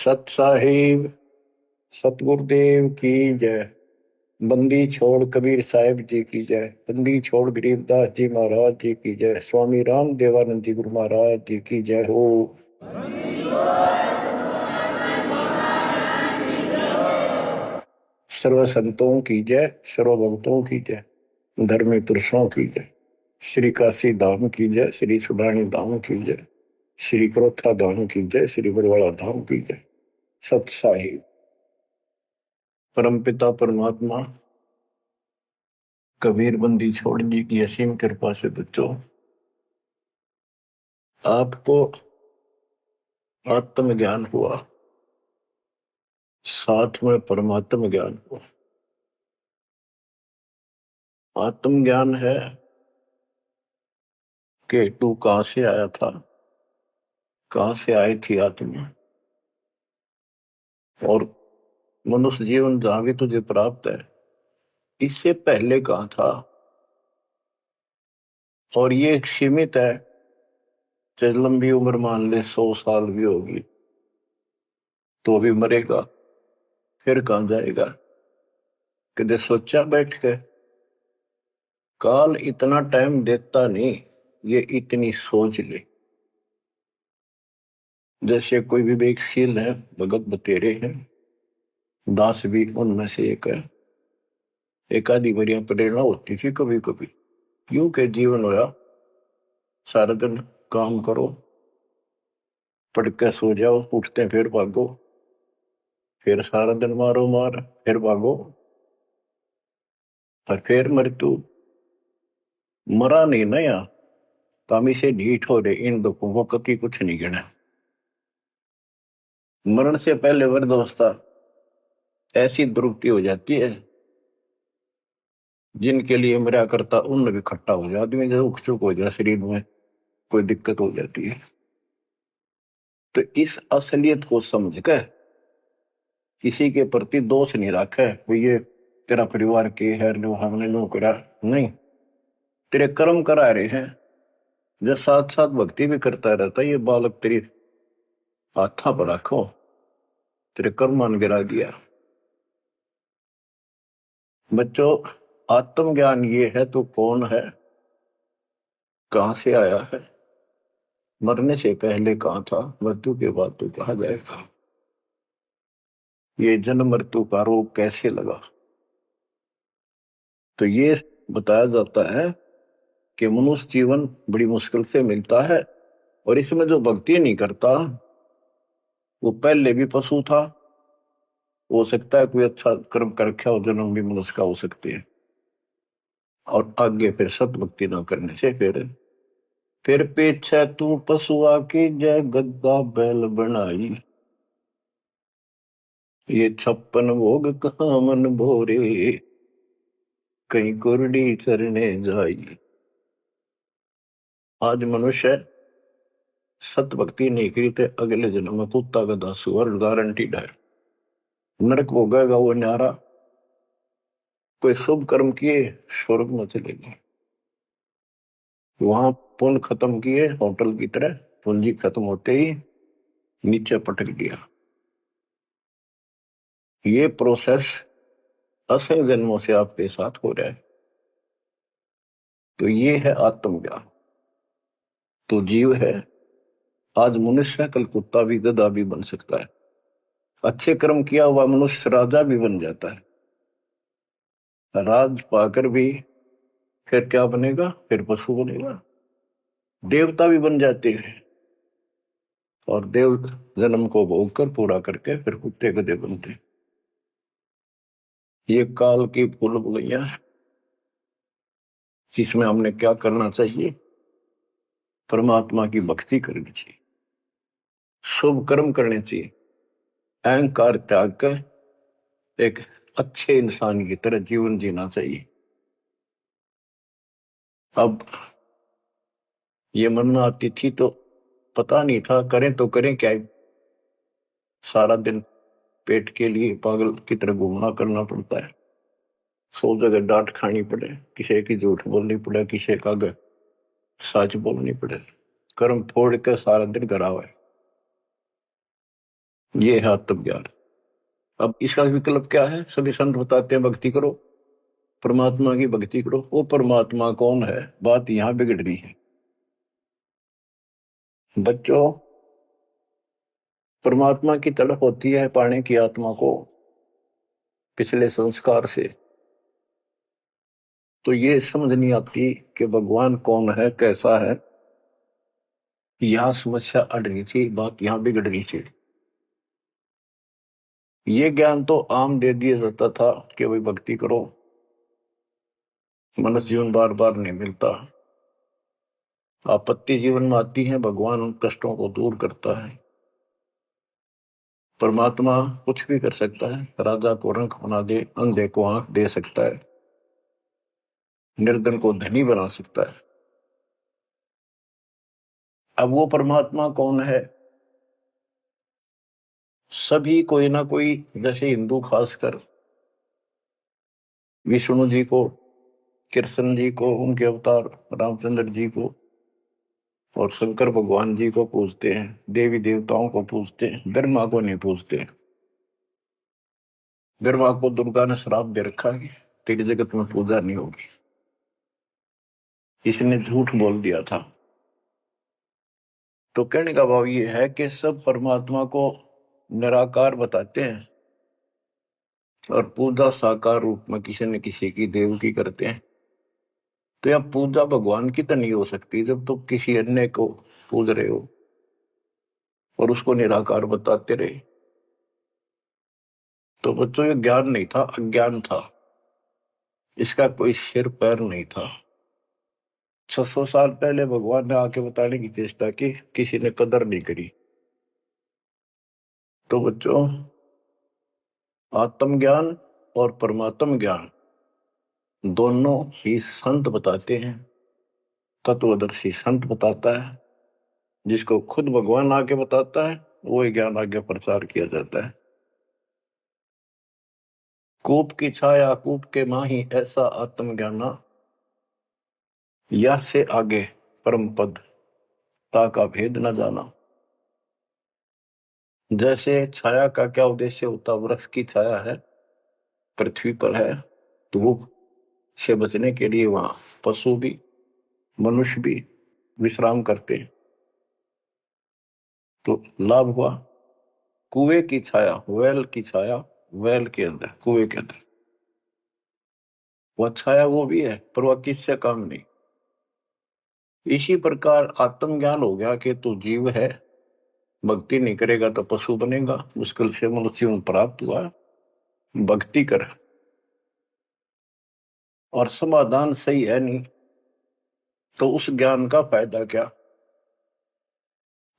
सत साहिब सतगुरुदेव की जय। बंदी छोड़ कबीर साहिब जी की जय। बंदी छोड़ गरीबदास जी महाराज जी की जय। स्वामी राम देवानंद जी गुरु महाराज जी की जय हो। सर्व संतों की जय, सर्व भक्तों की जय, धर्मी पुरुषों की जय। श्री काशी धाम की जय, श्री सुडानी धाम की जय, श्री क्रोथा धाम की जय, श्री बरवाड़ा धाम की जय। सत साहिब परमपिता परमात्मा कबीर बंदी छोड़ जी की असीम कृपा से बच्चों आपको आत्म ज्ञान हुआ, साथ में परमात्म ज्ञान हुआ। आत्म ज्ञान है कि तू कहां से आया था, कहां से आई थी आत्मा, और मनुष्य जीवन जहां भी तुझे प्राप्त है इससे पहले कहां था। और ये एक सीमित है, चाहे लंबी उम्र मान ले 100 साल भी होगी तो भी मरेगा, फिर कहां जाएगा। कदे सोचा बैठ के, काल इतना टाइम देता नहीं, ये इतनी सोच ले। जैसे कोई विवेकशील है, भगत बतेरे हैं, दास भी उनमें से एक है। एक आधी बढ़िया प्रेरणा होती थी कभी कभी, यूं के जीवन होया, सारा दिन काम करो, पढ़ के सो जाओ, उठते फिर भागो, फिर सारा दिन मारो मार, फिर भागो, और फिर मृत्यु। मरा नहीं ना या कामी से ढीठ हो रहे, इन दुखों को कभी कुछ नहीं गिना। मरण से पहले वृद्धावस्था ऐसी दुर्गति हो जाती है, जिनके लिए मरा करता उन भी खट्टा हो जाए, आदमी जब उख चुक हो जाए, शरीर में कोई दिक्कत हो जाती है। तो इस असलियत को समझ कर किसी के प्रति दोष नहीं रखा है, वो ये तेरा परिवार के है, नो हमने नो करा नहीं, तेरे कर्म करा रहे हैं। जब साथ साथ भक्ति भी करता रहता, ये बालक तेरी हाथा पर रखो, तेरे कर्म मान गिरा दिया। बच्चों, आत्मज्ञान ये है तू कौन है, कहां से आया है, मरने से पहले कहां था, मृत्यु के बाद तू कहां जाएगा, ये जन्म मृत्यु का रोग कैसे लगा। तो ये बताया जाता है कि मनुष्य जीवन बड़ी मुश्किल से मिलता है, और इसमें जो भक्ति नहीं करता वो पहले भी पशु था, हो सकता है कोई अच्छा कर्म कर रखा हो, जन्म भी मनुष्य का हो सकते हैं, और आगे फिर सत भक्ति ना करने से फिर पीछे तू पशुआ की जय गद्दा बैल बनाई, ये 56 भोग कहाँ मन भोरे, कहीं कुरडी चरने जाई। आज मनुष्य सत भक्ति नहीं करी तो अगले जन्म में कुत्ता का दासू, और गारंटीड है नरक भोगेगा वो न्यारा। कोई शुभ कर्म किए स्वर्ग में चले गए, वहां पुण्य खत्म किए, होटल की तरह पूंजी खत्म होते ही नीचे पटक दिया। ये प्रोसेस असंख्य जन्मों से आपके साथ हो रहा है। तो ये है आत्मज्ञान। तो जीव है, आज मनुष्य कल कुत्ता भी गधा भी बन सकता है, अच्छे कर्म किया हुआ मनुष्य राजा भी बन जाता है, राज पाकर भी फिर क्या बनेगा, फिर पशु बनेगा, देवता भी बन जाते हैं, और देव जन्म को भोग कर पूरा करके फिर कुत्ते गधे बनते। ये काल की फूल बुलैया है, जिसमें हमने क्या करना चाहिए, परमात्मा की भक्ति करनी चाहिए, शुभ कर्म करने चाहिए, अहंकार त्याग कर एक अच्छे इंसान की तरह जीवन जीना चाहिए। अब ये मन में आती थी तो पता नहीं था करें तो करें क्या, सारा दिन पेट के लिए पागल की तरह घूमना करना पड़ता है, 100 जगह डांट खानी पड़े, किसी की झूठ बोलनी पड़े, किसी का सच बोलनी पड़े, कर्म फोड़ के सारा दिन घर आवे। ये है आत्मज्ञान। अब इसका विकल्प क्या है? सभी संत बताते हैं भक्ति करो, परमात्मा की भक्ति करो। वो परमात्मा कौन है, बात यहां बिगड़ रही है बच्चों। परमात्मा की तड़प होती है पाने की आत्मा को पिछले संस्कार से। तो ये समझ नहीं आती कि भगवान कौन है, कैसा है। यहां समस्या अड़ रही थी, बात यहां बिगड़ रही थी। ये ज्ञान तो आम दे दिया जाता था कि भाई भक्ति करो, मनुष्य जीवन बार बार नहीं मिलता, आपत्ति जीवन में आती है, भगवान उन कष्टों को दूर करता है। परमात्मा कुछ भी कर सकता है, राजा को रंक बना दे, अंधे को आंख दे सकता है, निर्धन को धनी बना सकता है। अब वो परमात्मा कौन है? सभी कोई ना कोई, जैसे हिंदू खासकर विष्णु जी को, कृष्ण जी को, उनके अवतार रामचंद्र जी को और शंकर भगवान जी को पूजते हैं, देवी देवताओं को पूजते हैं, ब्रह्मा को नहीं पूजते। ब्रह्मा को दुर्गा ने श्राप दे रखा है, तेरी जगत में पूजा नहीं होगी, इसने झूठ बोल दिया था। तो कहने का भाव ये है कि सब परमात्मा को निराकार बताते हैं और पूजा साकार रूप में किसी न किसी की देव की करते हैं। तो यह पूजा भगवान की तो नहीं हो सकती जब तुम किसी अन्य को पूज रहे हो और उसको निराकार बताते रहे। तो बच्चों ये ज्ञान नहीं था, अज्ञान था। इसका कोई सिर पैर नहीं था। 600 साल पहले भगवान ने आके बताने की चेष्टा की, किसी ने कदर नहीं करी। तो बच्चों, आत्मज्ञान और परमात्म ज्ञान दोनों ही संत बताते हैं, तत्वदर्शी संत बताता है। जिसको खुद भगवान आके बताता है वही ज्ञान आगे प्रचार किया जाता है। कूप की छाया कूप के माही, ऐसा आत्मज्ञाना, या से आगे परम पद ता का भेद न जाना। जैसे छाया का क्या उद्देश्य होता, वृक्ष की छाया है, पृथ्वी पर है, धूप से बचने के लिए वहां पशु भी मनुष्य भी विश्राम करते हैं। तो लाभ हुआ। कुएं की छाया, वेल की छाया, वेल के अंदर, कुएं के अंदर वह छाया वो भी है, पर वह किससे काम नहीं। इसी प्रकार आत्मज्ञान हो गया कि तू जीव है, भक्ति नहीं करेगा तो पशु बनेगा, मुश्किल से मनुष्य प्राप्त हुआ, भक्ति कर। और समाधान सही है नहीं तो उस ज्ञान का फायदा क्या?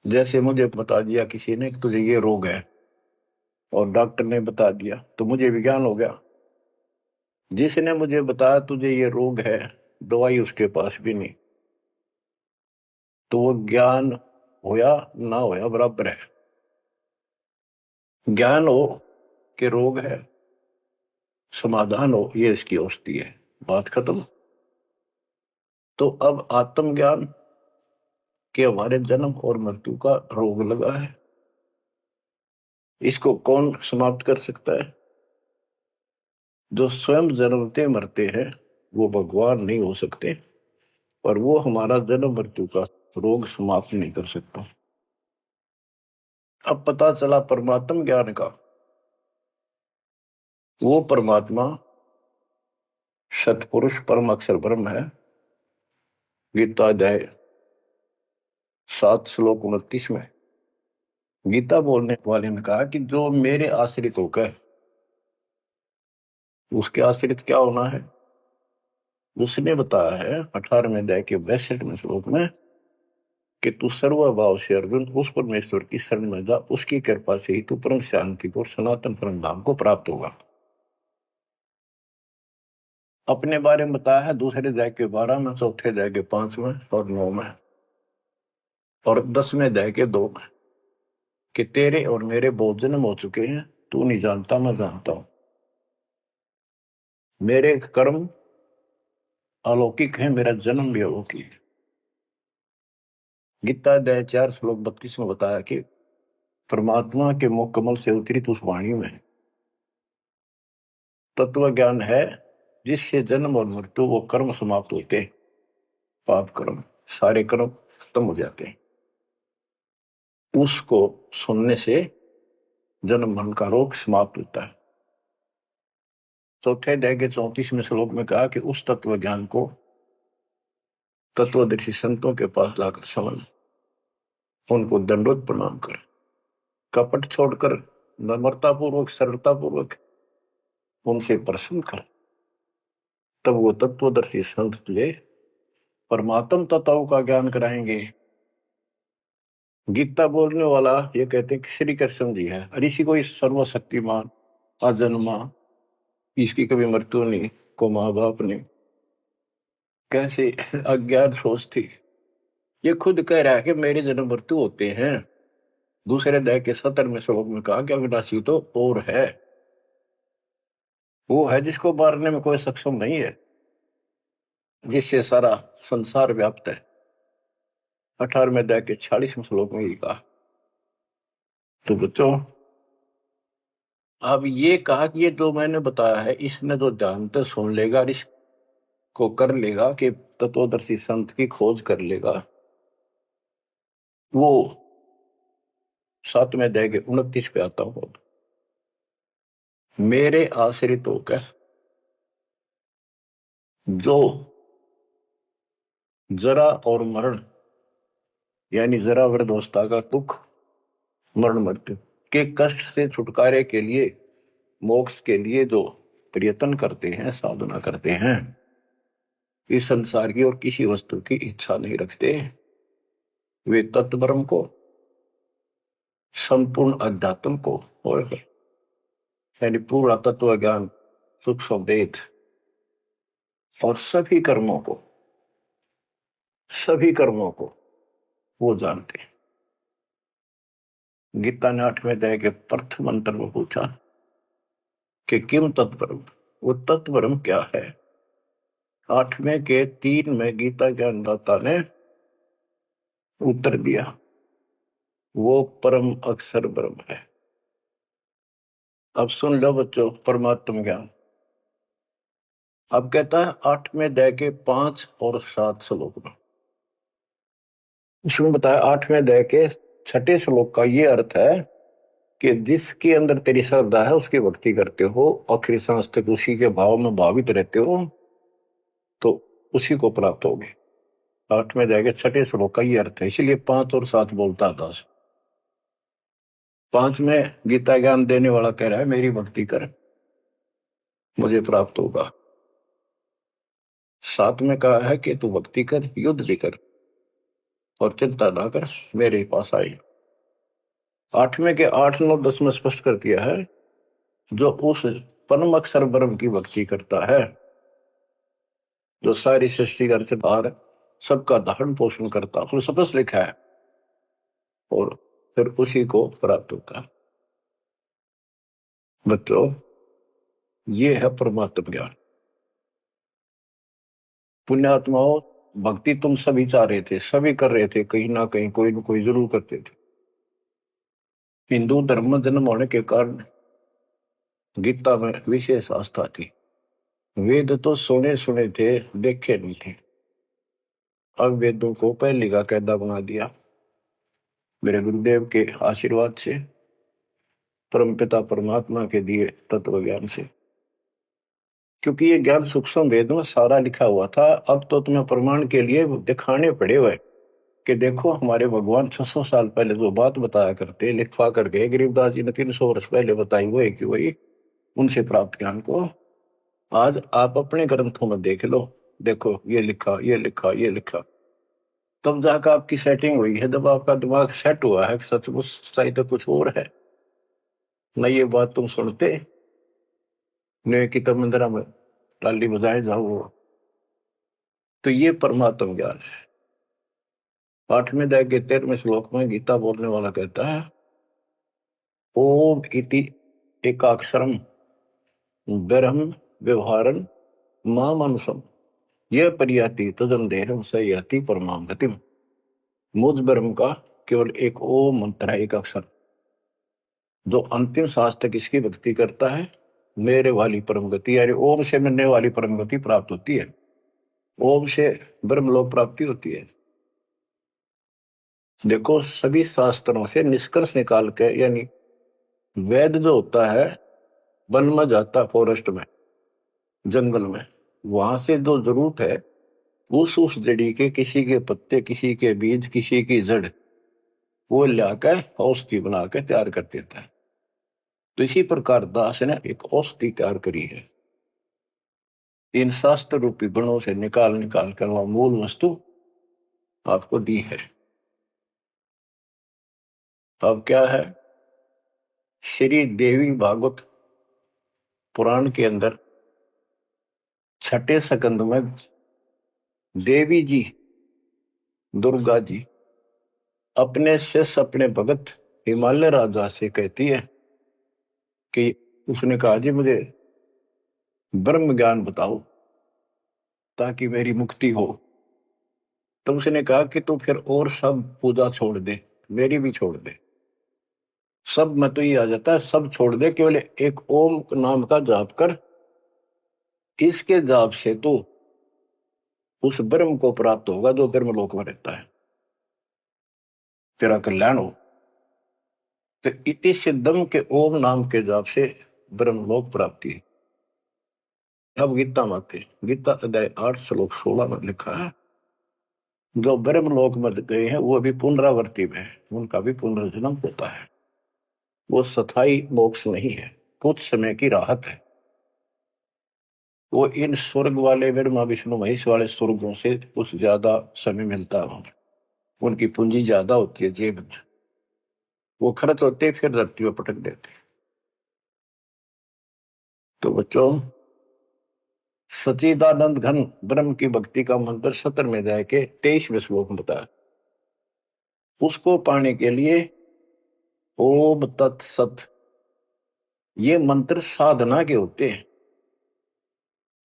जैसे मुझे बता दिया किसी ने कि तुझे ये रोग है और डॉक्टर ने बता दिया तो मुझे विज्ञान हो गया। जिसने मुझे बताया तुझे ये रोग है, दवाई उसके पास भी नहीं, तो वो ज्ञान होया ना होया बराबर है। ज्ञान हो कि रोग है, समाधान हो ये इसकी औषधि है, बात खत्म। तो अब आत्मज्ञान के हमारे जन्म और मृत्यु का रोग लगा है, इसको कौन समाप्त कर सकता है? जो स्वयं जन्मते मरते हैं वो भगवान नहीं हो सकते, और वो हमारा जन्म मृत्यु का रोग समाप्त नहीं कर सकता। अब पता चला परमात्म ज्ञान का, वो परमात्मा सतपुरुष परम अक्षर ब्रह्म है। गीता अध्याय 7 श्लोक 29 में गीता बोलने वाले ने कहा कि जो मेरे आश्रित होकर, उसके आश्रित क्या होना है? उसने बताया है 18वें अध्याय के 62वें श्लोक में कि तू सर्वभाव से अर्जुन उस परमेश्वर की शरण में जा, उसकी कृपा से ही तू परम शांति को, सनातन परम धाम को प्राप्त होगा। अपने बारे में बताया है दूसरे अध्याय के 12 में, चौथे अध्याय के 5 में और 9 में और 10वें अध्याय के 2 में कि तेरे और मेरे बहुत जन्म हो चुके हैं, तू नहीं जानता मैं जानता हूं। मेरे कर्म अलौकिक है, मेरा जन्म भी अलौकिक है। गीता अध्याय 4 श्लोक 32 में बताया कि परमात्मा के मुख कमल से उतरी उस वाणी में तत्व ज्ञान है, जिससे जन्म और मृत्यु वो कर्म समाप्त होते हैं। पाप कर्म, सारे कर्म खत्म हो जाते हैं। उसको सुनने से जन्म मरण का रोग समाप्त होता है। चौथे अध्याय के 34वें श्लोक में कहा कि उस तत्व ज्ञान को तत्वदर्शी संतों के पास जाकर समझ, उनको दंडोत प्रणाम कर, कपट छोड़कर नम्रता पूर्वक, सरलता पूर्वक उनसे प्रश्न कर, तब वो तत्वदर्शी संत तुझे परमात्म तत्वों का ज्ञान कराएंगे। गीता बोलने वाला ये कहते हैं कि श्री कृष्ण जी है, ऋषि कोई सर्वशक्तिमान अजन्मा, इसकी कभी मृत्यु नहीं, को माँ बाप ने कैसे अज्ञान सोच थी। ये खुद कह रहा है कि मेरे जन्म मृत्यु होते हैं। दूसरे अध्याय के 17वें श्लोक में कहा कि अविनाशी तो और है, वो है जिसको मारने में कोई सक्षम नहीं है, जिससे सारा संसार व्याप्त है। 18वें अध्याय के 46वें श्लोक में ये कहा। तो बच्चों, अब ये कहा कि ये जो मैंने बताया है, इसने जो ध्यान से सुन लेगा, इसको कर लेगा कि तत्वदर्शी संत की खोज कर लेगा, वो 7वें अध्याय के 29 पे आता हूं। मेरे आश्रित होकर जो जरा और मरण, यानी जरा वृद्धावस्था का दुख, मरण मृत्यु के कष्ट से छुटकारे के लिए, मोक्ष के लिए जो प्रयत्न करते हैं, साधना करते हैं, इस संसार की और किसी वस्तु की इच्छा नहीं रखते, वे तत्ब्रह्म को, संपूर्ण अध्यात्म को, और यानी पूरा तत्व ज्ञान, सूक्ष्म वेद और सभी कर्मों को वो जानते हैं। गीता ने 8वें अध्याय के प्रथम मंत्र में पूछा कि किम तत्परम, वो तत्परम क्या है। 8वें के 3 में गीता के अन्नदाता ने उत्तर दिया, वो परम अक्षर ब्रह्म है। अब सुन लो बच्चों, परमात्म ज्ञान अब कहता है 8वें अध्याय के 5 और 7 श्लोक में, इसमें बताया 8वें अध्याय के 6ठे श्लोक का ये अर्थ है कि जिसके अंदर तेरी श्रद्धा है, उसकी भक्ति करते हो, आखिरी सांस तक उसी के भाव में भावित रहते हो, तो उसी को प्राप्त होगे। 8वें अध्याय के 6ठे श्लोक का ये अर्थ है, इसलिए 5 और 7 बोलता था। 5 में गीता ज्ञान देने वाला कह रहा है मेरी भक्ति कर, मुझे प्राप्त होगा। 7 में कहा है कि तू भक्ति कर, युद्ध भी कर और चिंता ना कर, मेरे पास आई। 8वें के 8, 9, 10 में स्पष्ट कर दिया है, जो उस परम अक्षर ब्रह्म की भक्ति करता है, जो सारी सृष्टि घर से बाहर सबका धारण पोषण करता, उसमें स्पष्ट लिखा है, और फिर उसी को प्राप्त होता है। बच्चों, ये है परमात्म ज्ञान। पुण्यात्माओं, भक्ति तुम सभी चाह रहे थे, सभी कर रहे थे, कहीं ना कहीं कोई न कोई जरूर करते थे। हिंदू धर्म में जन्म होने के कारण गीता में विशेष आस्था थी। वेद तो सुने सुने थे, देखे नहीं थे। अब वेदों को पहले का कायदा बना दिया मेरे गुरुदेव के आशीर्वाद से, परमपिता परमात्मा के दिए तत्व ज्ञान से, क्योंकि ये ज्ञान सूक्ष्म वेद में सारा लिखा हुआ था। अब तो तुम्हें प्रमाण के लिए दिखाने पड़े हुए कि देखो हमारे भगवान 600 साल पहले जो बात बताया करते, लिखवा कर गए, गरीबदास जी ने 300 वर्ष पहले बताई, वो है कि वही उनसे प्राप्त ज्ञान को आज आप अपने ग्रंथों में देख लो। देखो ये लिखा, ये लिखा, ये लिखा, तब जाकर आपकी सेटिंग हुई है। जब आपका दिमाग सेट हुआ है, सचमुच सही तो कुछ और है न, ये बात तुम सुनते ने कि तब मंदिरा में टाली बजाए जाओ। तो ये परमात्म ज्ञान है। 8वें अध्याय के 13वें श्लोक में गीता बोलने वाला कहता है, ओम इति एकाक्षरम ब्रह्म व्यवहारन मामनुषम यह परियाति तजन देहम सयाति परमाम गतिम। मुझ ब्रह्म का केवल एक ओम मंत्र है, एक अक्षर, जो अंतिम सांस तक इसकी भक्ति करता है, मेरे वाली परम गति, यानी ओम से मिलने वाली परम गति प्राप्त होती है, ओम से ब्रह्मलोक प्राप्ति होती है। देखो, सभी शास्त्रों से निष्कर्ष निकाल के, यानी वेद जो होता है वन में जाता, फॉरेस्ट में, जंगल में, वहां से जो जरूरत है उस जड़ी के, किसी के पत्ते, किसी के बीज, किसी की जड़, वो लाकर औषधि बना के तैयार कर देता है। तो इसी प्रकार दास ने एक औषधि तैयार करी है, इन शास्त्र रूपी गुणों से निकाल निकाल कर वह मूल वस्तु आपको दी है। अब क्या है, श्री देवी भागवत पुराण के अंदर छठे स्कंद में देवी जी, दुर्गा जी, अपने शिष्य, अपने भगत हिमालय राजा से कहती है कि उसने कहा, जी मुझे ब्रह्म ज्ञान बताओ ताकि मेरी मुक्ति हो। तो उसने कहा कि तू फिर और सब पूजा छोड़ दे, मेरी भी छोड़ दे, सब में तो ये आ जाता है, सब छोड़ दे, केवल एक ओम नाम का जाप कर, इसके जाप से तो उस ब्रह्म को प्राप्त होगा जो ब्रह्मलोक में रहता है, तेरा कल्याण हो। तो इति सिद्धम के ओम नाम के जाप से ब्रह्मलोक प्राप्ति है। अब गीता माते, गीता अध्याय 8 श्लोक 16 में लिखा है, जो ब्रह्मलोक में गए हैं वो अभी पुनरावर्ती में है, उनका भी पुनर्जन्म होता है, वो स्थायी मोक्ष नहीं है, कुछ समय की राहत है। वो इन स्वर्ग वाले ब्रह्मा विष्णु महेश वाले स्वर्गों से कुछ ज्यादा समय मिलता है, उनकी पूंजी ज्यादा होती है जेब में, वो खर्च होते फिर धरती में पटक देते। तो बच्चों, सचिदानंद घन ब्रह्म की भक्ति का मंत्र 17वें अध्याय के 23वें श्लोक में बताया। उसको पाने के लिए ओम तत्सत, ये मंत्र साधना के होते हैं।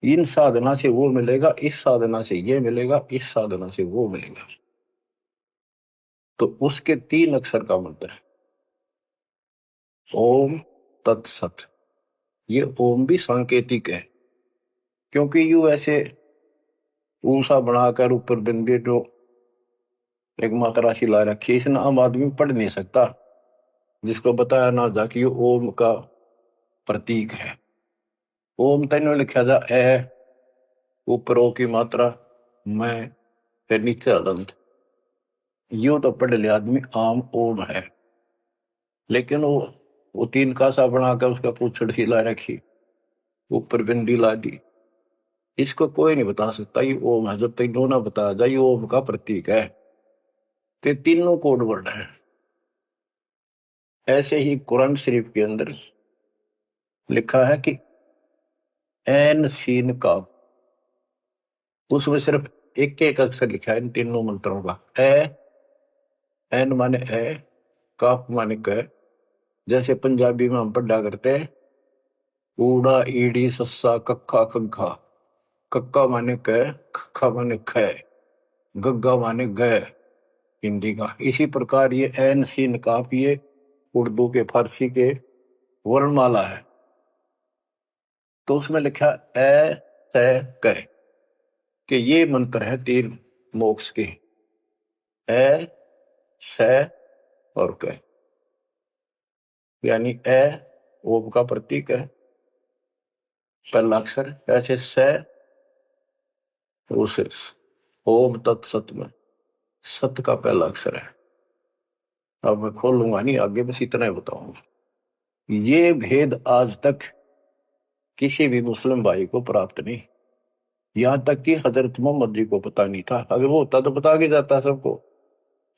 इन साधना से वो मिलेगा, इस साधना से ये मिलेगा, इस साधना से वो मिलेगा। तो उसके 3 अक्षर का मंत्र है ओम तत्सत। ये ओम भी सांकेतिक है, क्योंकि यू ऐसे ऊषा बनाकर ऊपर बिंदु जो एक मात्रा सी ला रखी है, इसने आम आदमी पढ़ नहीं सकता, जिसको बताया ना जा कि ओम का प्रतीक है। ओम तेन लिखा जा ए, ऊपर ओ की मात्रा, मैं, फिर नीचे अदंत, यू तो पढ़ लिया आदमी आम ओम है। लेकिन वो 3 कासा बनाकर उसका पूछड़ ही ला रखी, ऊपर बिंदी ला दी, इसको कोई नहीं बता सकता ये ओम है जब तक दोनों बताया जाए ये ओम का प्रतीक है। तो तीनों कोड वर्ड है। ऐसे ही कुरान शरीफ के अंदर लिखा है कि एन सीन का, उसमें सिर्फ एक एक अक्षर लिखा है इन तीनों मंत्रों का। एन माने ए, काफ माने क, जैसे पंजाबी में हम पढ़ा करते हैं ऊड़ा ईड़ी सस्सा कक्का कग्घा, कक्का माने क, खक्का माने ख, गग्गा माने ग, हिंदी का। इसी प्रकार ये एन सीन काफ, ये उर्दू के, फारसी के वर्णमाला है। तो उसमें लिखा ए तय क, कि ये मंत्र है 3 मोक्ष के, ए स और क, यानी ए ओम का प्रतीक है, पहला अक्षर, ऐसे स उस ओम तत्सत में सत का पहला अक्षर है। अब मैं खोलूंगा नहीं आगे, बस इतना ही बताऊंगा। ये भेद आज तक किसी भी मुस्लिम भाई को प्राप्त नहीं, यहां तक कि हजरत मोहम्मद जी को पता नहीं था। अगर वो होता तो बता के जाता सबको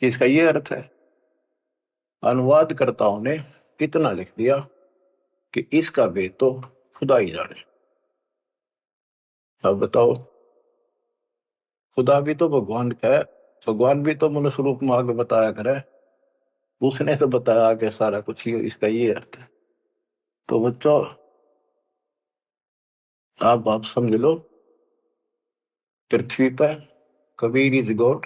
कि इसका ये अर्थ है। अनुवादकर्ताओं ने इतना लिख दिया कि इसका भेद तो खुदा ही जाने। अब बताओ, खुदा भी तो भगवान का है, भगवान भी तो मनुष्य रूप में आगे बताया करे, उसने तो बताया कि सारा कुछ ही इसका ये अर्थ है। तो बच्चों, आप समझ लो, पृथ्वी पर Kabir is God,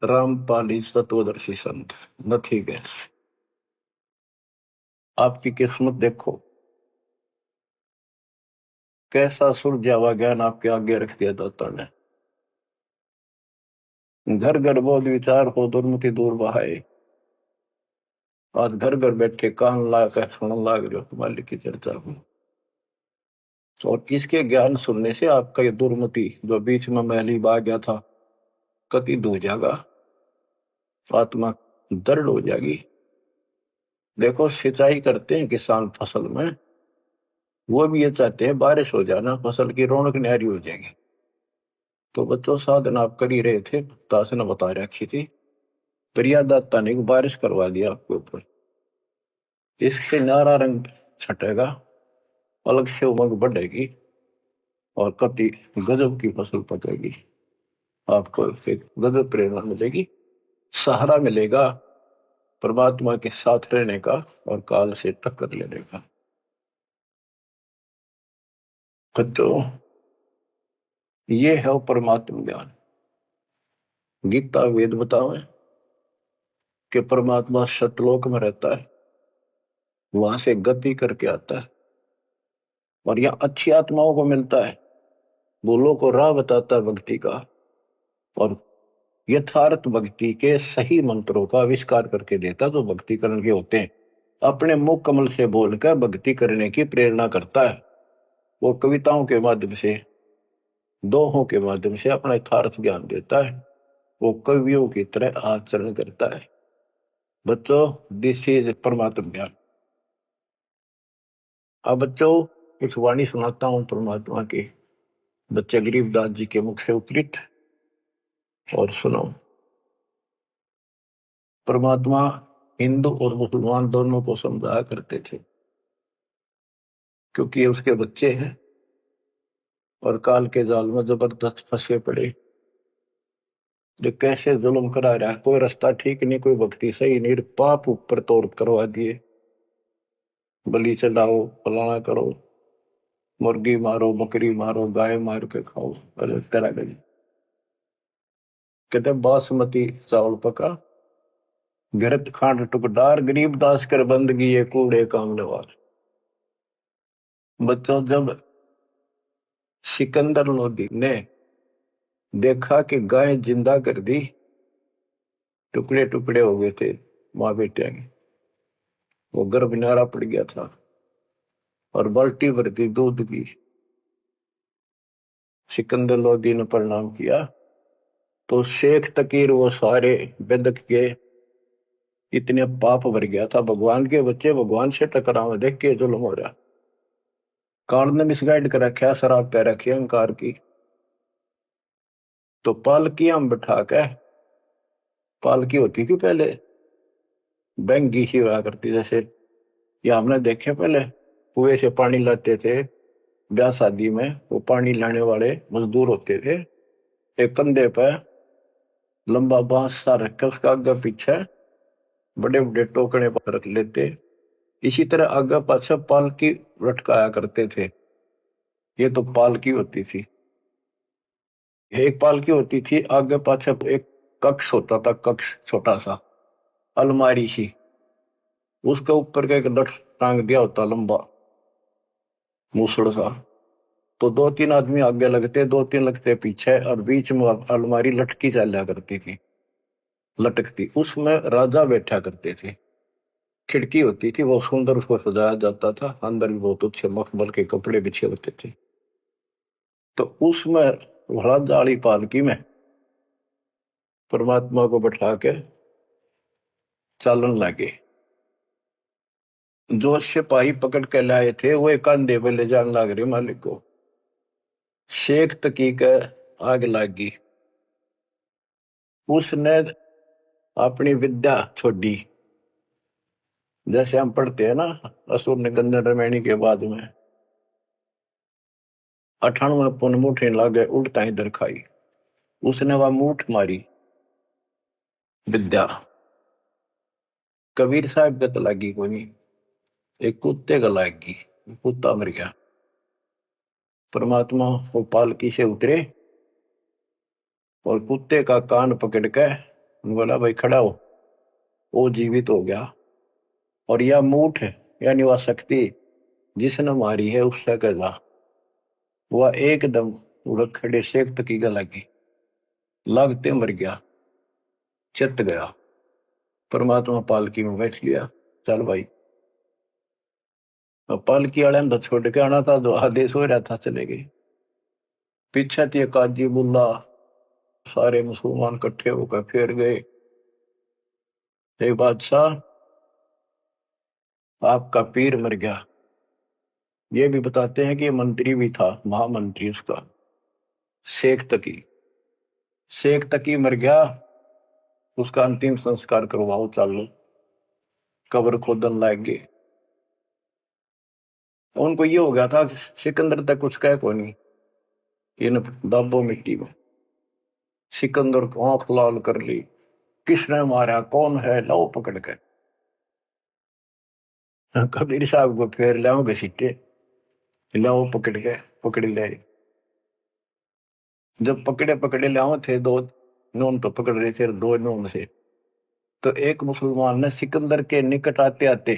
Rampal is तत्वदर्शी संत, नथिंग एल्स। आपकी किस्मत देखो, कैसा सुलझावा ज्ञान आपके आगे रख दिया दाता ने। घर घर बोध विचार हो दुर्मति दूर बहाए। आज घर घर बैठे कान ला कर सुन लाग रहे हो मालिक की चर्चा को। और इसके ज्ञान सुनने से आपका ये दुर्मति जो बीच में मैली बा गया था कति धो जाएगा, आत्मा दृढ़ हो जाएगी। देखो सिंचाई करते हैं किसान फसल में, वो भी ये चाहते हैं बारिश हो जाना, फसल की रौनक न्यारी हो जाएगी। तो बच्चों साधन आप कर ही रहे थे, दास ने बता रखी थी, प्रियादाता ने बारिश करवा दिया आपके ऊपर। इससे नारा रंग छटेगा, अलग से उमंग बढ़ेगी और कति गजब की फसल पकेगी। आपको एक गजब प्रेरणा मिलेगी, सहारा मिलेगा परमात्मा के साथ रहने का और काल से टक्कर लेने का। तो ये है परमात्मा ज्ञान। गीता वेद बतावे कि परमात्मा सतलोक में रहता है, वहां से गति करके आता है और यह अच्छी आत्माओं को मिलता है, बोलो को राह बताता है भक्ति का और यथार्थ भक्ति के सही मंत्रों का आविष्कार करके देता जो भक्ति करने के होते हैं। अपने मुख कमल से बोलकर भक्ति करने की प्रेरणा करता है। वो कविताओं के माध्यम से, दोहों के माध्यम से अपना यथार्थ ज्ञान देता है। वो कवियों की तरह आचरण करता है। बच्चों, दिस इज परमात्मा ज्ञान। अब बच्चों कुछ वाणी सुनाता हूं परमात्मा की, बच्चे गरीबदास जी के मुख से उद्धृत, और सुनो। परमात्मा हिंदू और मुसलमान दोनों को समझाया करते थे, क्योंकि ये उसके बच्चे हैं और काल के जाल में जबरदस्त फंसे पड़े। जो कैसे जुल्म करा रहा है, कोई रास्ता ठीक नहीं, कोई भक्ति सही नहीं, पाप ऊपर तोड़ करवा दिए, बलि चढ़ाओ, फलाना करो, मुर्गी मारो, बकरी मारो, गाय मार के खाओ, अलग तरह का। कहते बासमती चावल पका, गरत खांड टुकडार, गरीब दास कर बंदगी ये कूड़े काम नवार। बच्चों, जब सिकंदर लोधी ने देखा कि गाय जिंदा कर दी, टुकड़े टुकड़े हो गए थे माँ बेटे के, वो गर्भ नारा पड़ गया था और बाल्टी भर दी दूध की। सिकंदर लोधी ने प्रणाम किया तो शेख तकीर वो सारे बेदक के इतने पाप भर गया था, भगवान के बच्चे भगवान से टकराव देख के जुल्म हो रहा। काल ने मिसगाइड कर रखा, शराब पे रखी अहंकार की। तो पालकियां में बैठा के, पालकी होती थी पहले बैंगी सी हुआ करती, जैसे ये हमने देखे पहले कुएं से पानी लाते थे ब्याह शादी में, वो पानी लाने वाले मजदूर होते थे, एक कंधे पे लंबा बांस सा रख के उसका आगे पीछे बड़े बड़े टोकरे पर रख लेते। इसी तरह आगे पाछे पालकी लटकाया करते थे। ये तो पालकी होती थी। एक पालकी होती थी, आगे पाछे एक कक्ष होता था, कक्ष छोटा सा अलमारी सी, उसके ऊपर का एक लठ टांग दिया होता लंबा मूसड़ सा। तो दो तीन आदमी आगे लगते, दो तीन लगते पीछे, और बीच में अलमारी लटकी चला करती थी, लटकती, उसमें राजा बैठा करते थे। खिड़की होती थी, वो सुंदर, उसको सजाया जाता था, अंदर भी बहुत अच्छे मखमल के कपड़े बिछे होते थे। तो उसमें राजा वाली पालकी में परमात्मा को बैठा के चालन लगे। जो सिपाही पकड़ के लाए थे वो एक कंधे पे ले जाने लग रहे मालिक को। शेख तकी का आग लगी, उसने अपनी विद्या छोड़ी। जैसे हम पढ़ते हैं ना, असुर ने गंधर्व रमैनी के बाद में 98 पुन मुठे लागे उल्टा इधर खाई, उसने वह मूठ मारी विद्या। कबीर साहब गत लागी कोनी, एक कुत्ते का लागी, कुत्ता मर गया। परमात्मा वो पालकी से उतरे और कुत्ते का कान पकड़ के बोला भाई खड़ा हो, वो जीवित हो गया। और यह मूठ यानी वह शक्ति जिसने मारी है उससे कजा, वह एकदम उड़क खड़े सेक तकी गला की लागते मर गया, चित गया। परमात्मा पालकी में बैठ लिया, चल भाई। पालकी वाले ने छोड़ के आना था, जो आदेश हो रहा था चले गए। पीछे थी काजी बुल्ला, सारे मुसलमान इकट्ठे होकर फिर गए। बादशाह आपका पीर मर गया। ये भी बताते हैं कि मंत्री भी था, महामंत्री उसका, शेख तकी। शेख तकी मर गया, उसका अंतिम संस्कार करवाओ, चलो कब्र खोदन लाएंगे। उनको ये हो गया था सिकंदर तक कुछ कह को नहीं, इन दाबो मिट्टी में। सिकंदर को आंख लाल कर ली, किसने मारा, कौन है, लो पकड़ के। कबीर साहब को फिर लाओगे सीटे, लाओ पकड़ के, पकड़ ले। जब पकड़े पकड़े लाओ थे, दो नून तो पकड़ रहे थे, दो नून से। तो एक मुसलमान ने सिकंदर के निकट आते आते,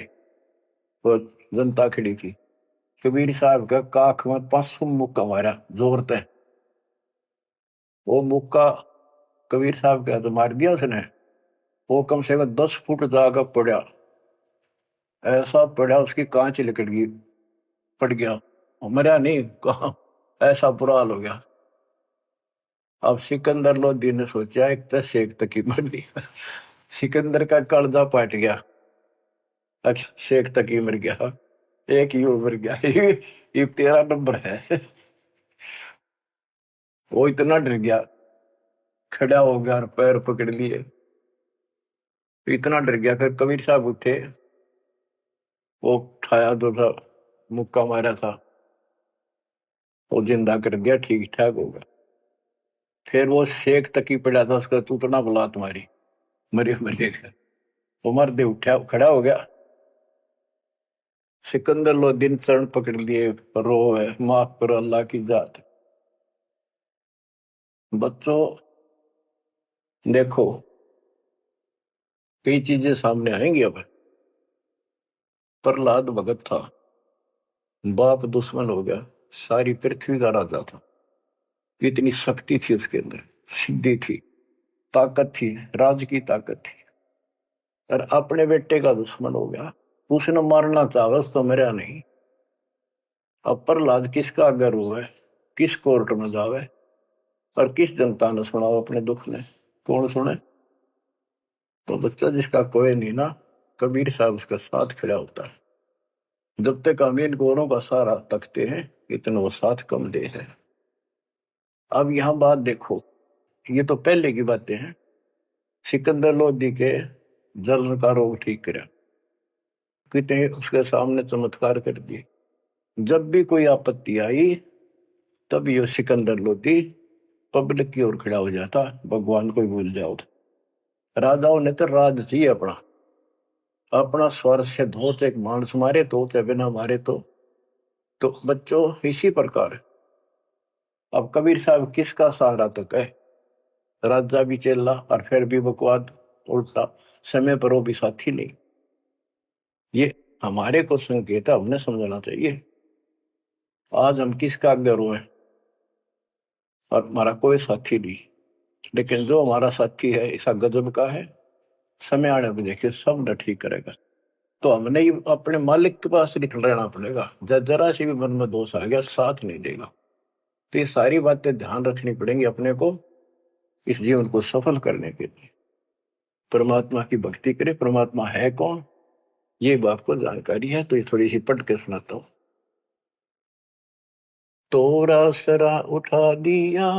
वो जनता खड़ी थी, कबीर साहब का काख में 500 मुक्का मारा जोर से। वो मुक्का कबीर साहब का तो मार दिया उसने, वो कम से कम 10 फुट जाकर पड़ा, ऐसा पड़ा उसकी कांच लिकट गई, पड़ गया, मरा नहीं, कहा ऐसा बुरा हाल हो गया। अब सिकंदर लोधी ने सोचा एक तो शेख तक ही मर दिया, सिकंदर का कलजा पाट गया, शेख तक ही मर गया, एक ही मर गया। ये 13 नंबर है। वो इतना डर गया, खड़ा हो गया और पैर पकड़ लिए, इतना डर गया। फिर कबीर साहब उठे, वो उठाया जो था मुक्का मारा था, वो जिंदा कर दिया, ठीक ठाक होगा। फिर वो शेख तक ही पड़ा था, उसका तू तो ना बुला तुम्हारी, मरे मरेगा। वो मर्दे उठा, खड़ा हो गया। सिकंदर लोधी चरण पकड़ लिए, रो है, माफ करो अल्लाह की जात। बच्चों देखो, कई चीजें सामने आएंगी। अब प्रहलाद भगत था, बाप दुश्मन हो गया, सारी पृथ्वी का राजा था, इतनी शक्ति थी उसके अंदर, सिद्धि थी, ताकत थी, राज की ताकत थी, और अपने बेटे का दुश्मन हो गया। उसने मारना चाहा तो मरा नहीं। अब प्रहलाद किसका गर्व है, किस कोर्ट में जावे, और किस जनता ने सुनाओ अपने दुख ने, कौन सुने। तो बच्चा जिसका कोई नहीं ना, कबीर साहब उसका साथ खड़ा होता है। जब तक हम इन गोरों का सहारा तकते हैं, इतना वो साथ कम दे है। अब यहां बात देखो, ये तो पहले की बातें हैं। सिकंदर लोधी के जलन का रोग ठीक करा, कितने उसके सामने चमत्कार कर दिए। जब भी कोई आपत्ति आई, तब ये सिकंदर लोधी पब्लिक की ओर खड़ा हो जाता, भगवान को ही भूल जाओ। राजाओं ने तो राज चाहिए अपना, अपना स्वर से धोत, एक मानस मारे तो चाहे बिना मारे तो बच्चों इसी प्रकार। अब कबीर साहब किसका सहारा तक है, राजा भी चेला और फिर भी बकवाद उल्टा, समय पर वो भी साथी नहीं। ये हमारे को संकेत है, हमने समझना चाहिए। आज हम किसका गर्व है, और हमारा कोई साथी नहीं, लेकिन जो हमारा साथी है ऐसा गजब का है, समय आने पर देखिए सब न ठीक करेगा। तो हमने ही अपने मालिक के पास निकल रहना पड़ेगा, जरा सी भी मन में दोष आ गया साथ नहीं देगा। तो ये सारी बातें ध्यान रखनी पड़ेंगी अपने को, इस जीवन को सफल करने के लिए। परमात्मा की भक्ति करें। परमात्मा है कौन, ये बात को जानकारी है, तो ये थोड़ी सी पढ़ के सुनाता हूं। तोरा सरा उठा दिया,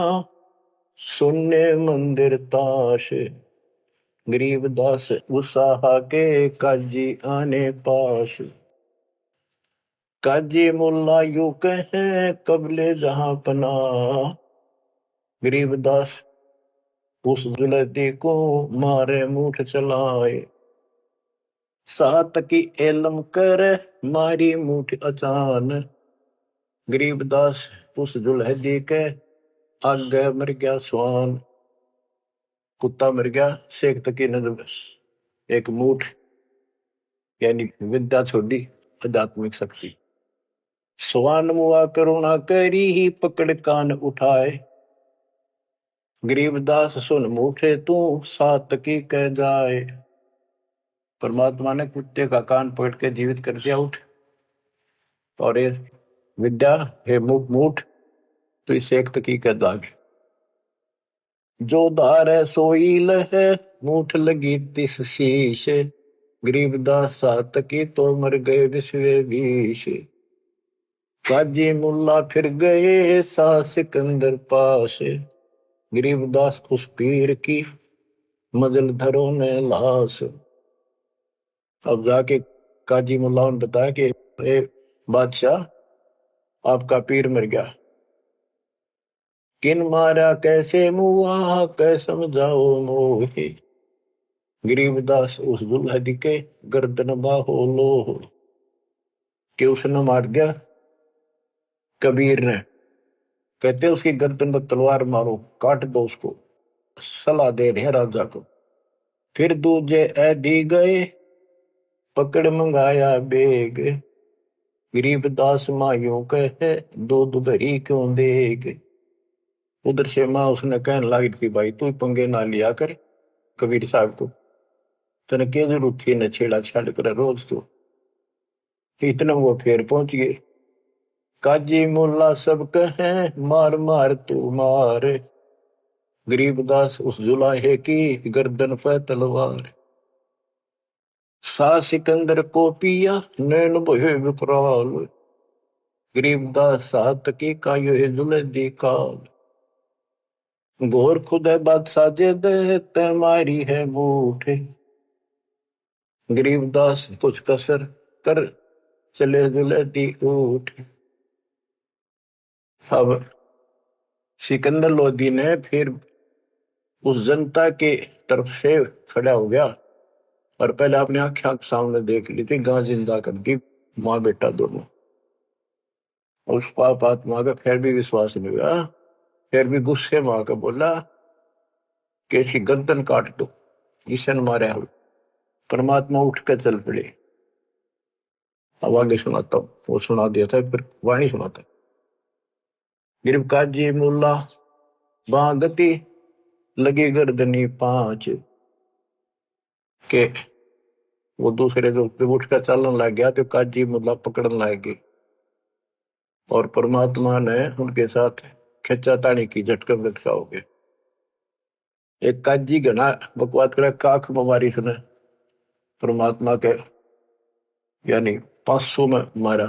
सुनने मंदिर ताश, गरीबदास उसाहा के काजी आने पास। काजी मुल्ला यू कहे कबले जहां पना, गरीबदास उस जुलती को मारे मुठ चलाए। सात की एलम कर मारी मुठ अचान, गरीबदास उस जुलहदी के आगे मर गया स्वान। कुत्ता मर गया, शेख तकी ने एक मुठ यानी विद्या छोड़ी, आध्यात्मिक शक्ति। स्वान मुआ करुणा करी ही पकड़ कान उठाए, गरीबदास सुन मूठे तू सात की कह जाए। परमात्मा ने कुत्ते का कान पकड़ के जीवित कर दिया, उठ। और ये विद्या है मूठ, तो इसे एक तकी कह दागे। जो धार है सोई लहे, मूठ लगी तिस शीश, गरीबदास सात की तो मर गए विश्वे बीश। काजी मुल्ला फिर गए सा सिकंदर पास, गरीबदास उस पीर की मजल धरो ने लाश। अब जाके काजी मुल्ला ने बताया कि ए बादशाह, आपका पीर मर गया। किन मारा कैसे मुआ कै समझाओ मोहे, गरीबदास उस दुल्हा दिखे गर्दन बाहो लो। कि उसने मार दिया कबीर ने। कहते उसकी गर्दन पर तलवार मारो, काट दो उसको। सलाह दे रहे राजा को। फिर दूजे ऐदी गए पकड़ मंगाया बेग, गरीबदास मायूं कहे दूध भरी क्यों देग। उधर से माँ उसने कहने लगी थी, भाई तू पंगे ना लिया कर कबीर साहब को, तने के जरूरत थी न छेड़ा छाड़ कर रोज तू। इतना वो फिर पहुंच गए। काजी मुल्ला सब कहे मार मार तू मार, गरीबदास उस जुलाहे की गर्दन पे तलवार। सा सिकंदर को पिया नैन बोहे विकराल, गरीबदास सात की का यो जुलदी काल। घोर खुद है बादशाह जे दे तै मारी है मूठ, गरीबदास कुछ कसर कर चले जुलदी ऊठ। अब सिकंदर लोदी ने फिर उस जनता के तरफ से खड़ा हो गया और पहले अपने आंखें सामने देख ली थी, गां जिंदा कर दी माँ बेटा दोनों। उस पाप आत्मा का फिर भी विश्वास नहीं हुआ, फिर भी गुस्से में आकर बोला कि इसकी गर्दन काट दो, इसे न मारे हम। परमात्मा उठ कर चल पड़े। अब आगे सुनाता हूं, वो सुना दिया था फिर वाणी सुनाता। गिरब काजी मुल्ला बागती लगी गर्दनी पांच, के वो दूसरे जो उठ कर चलने लग गया तो काजी मुल्ला पकड़ने लग गए और परमात्मा ने उनके साथ खिंचा तानी की, झटके लटका हो गए। एक काजी घना बकवाद करे, काख बीमारी सुने परमात्मा के यानी 500 में मारा।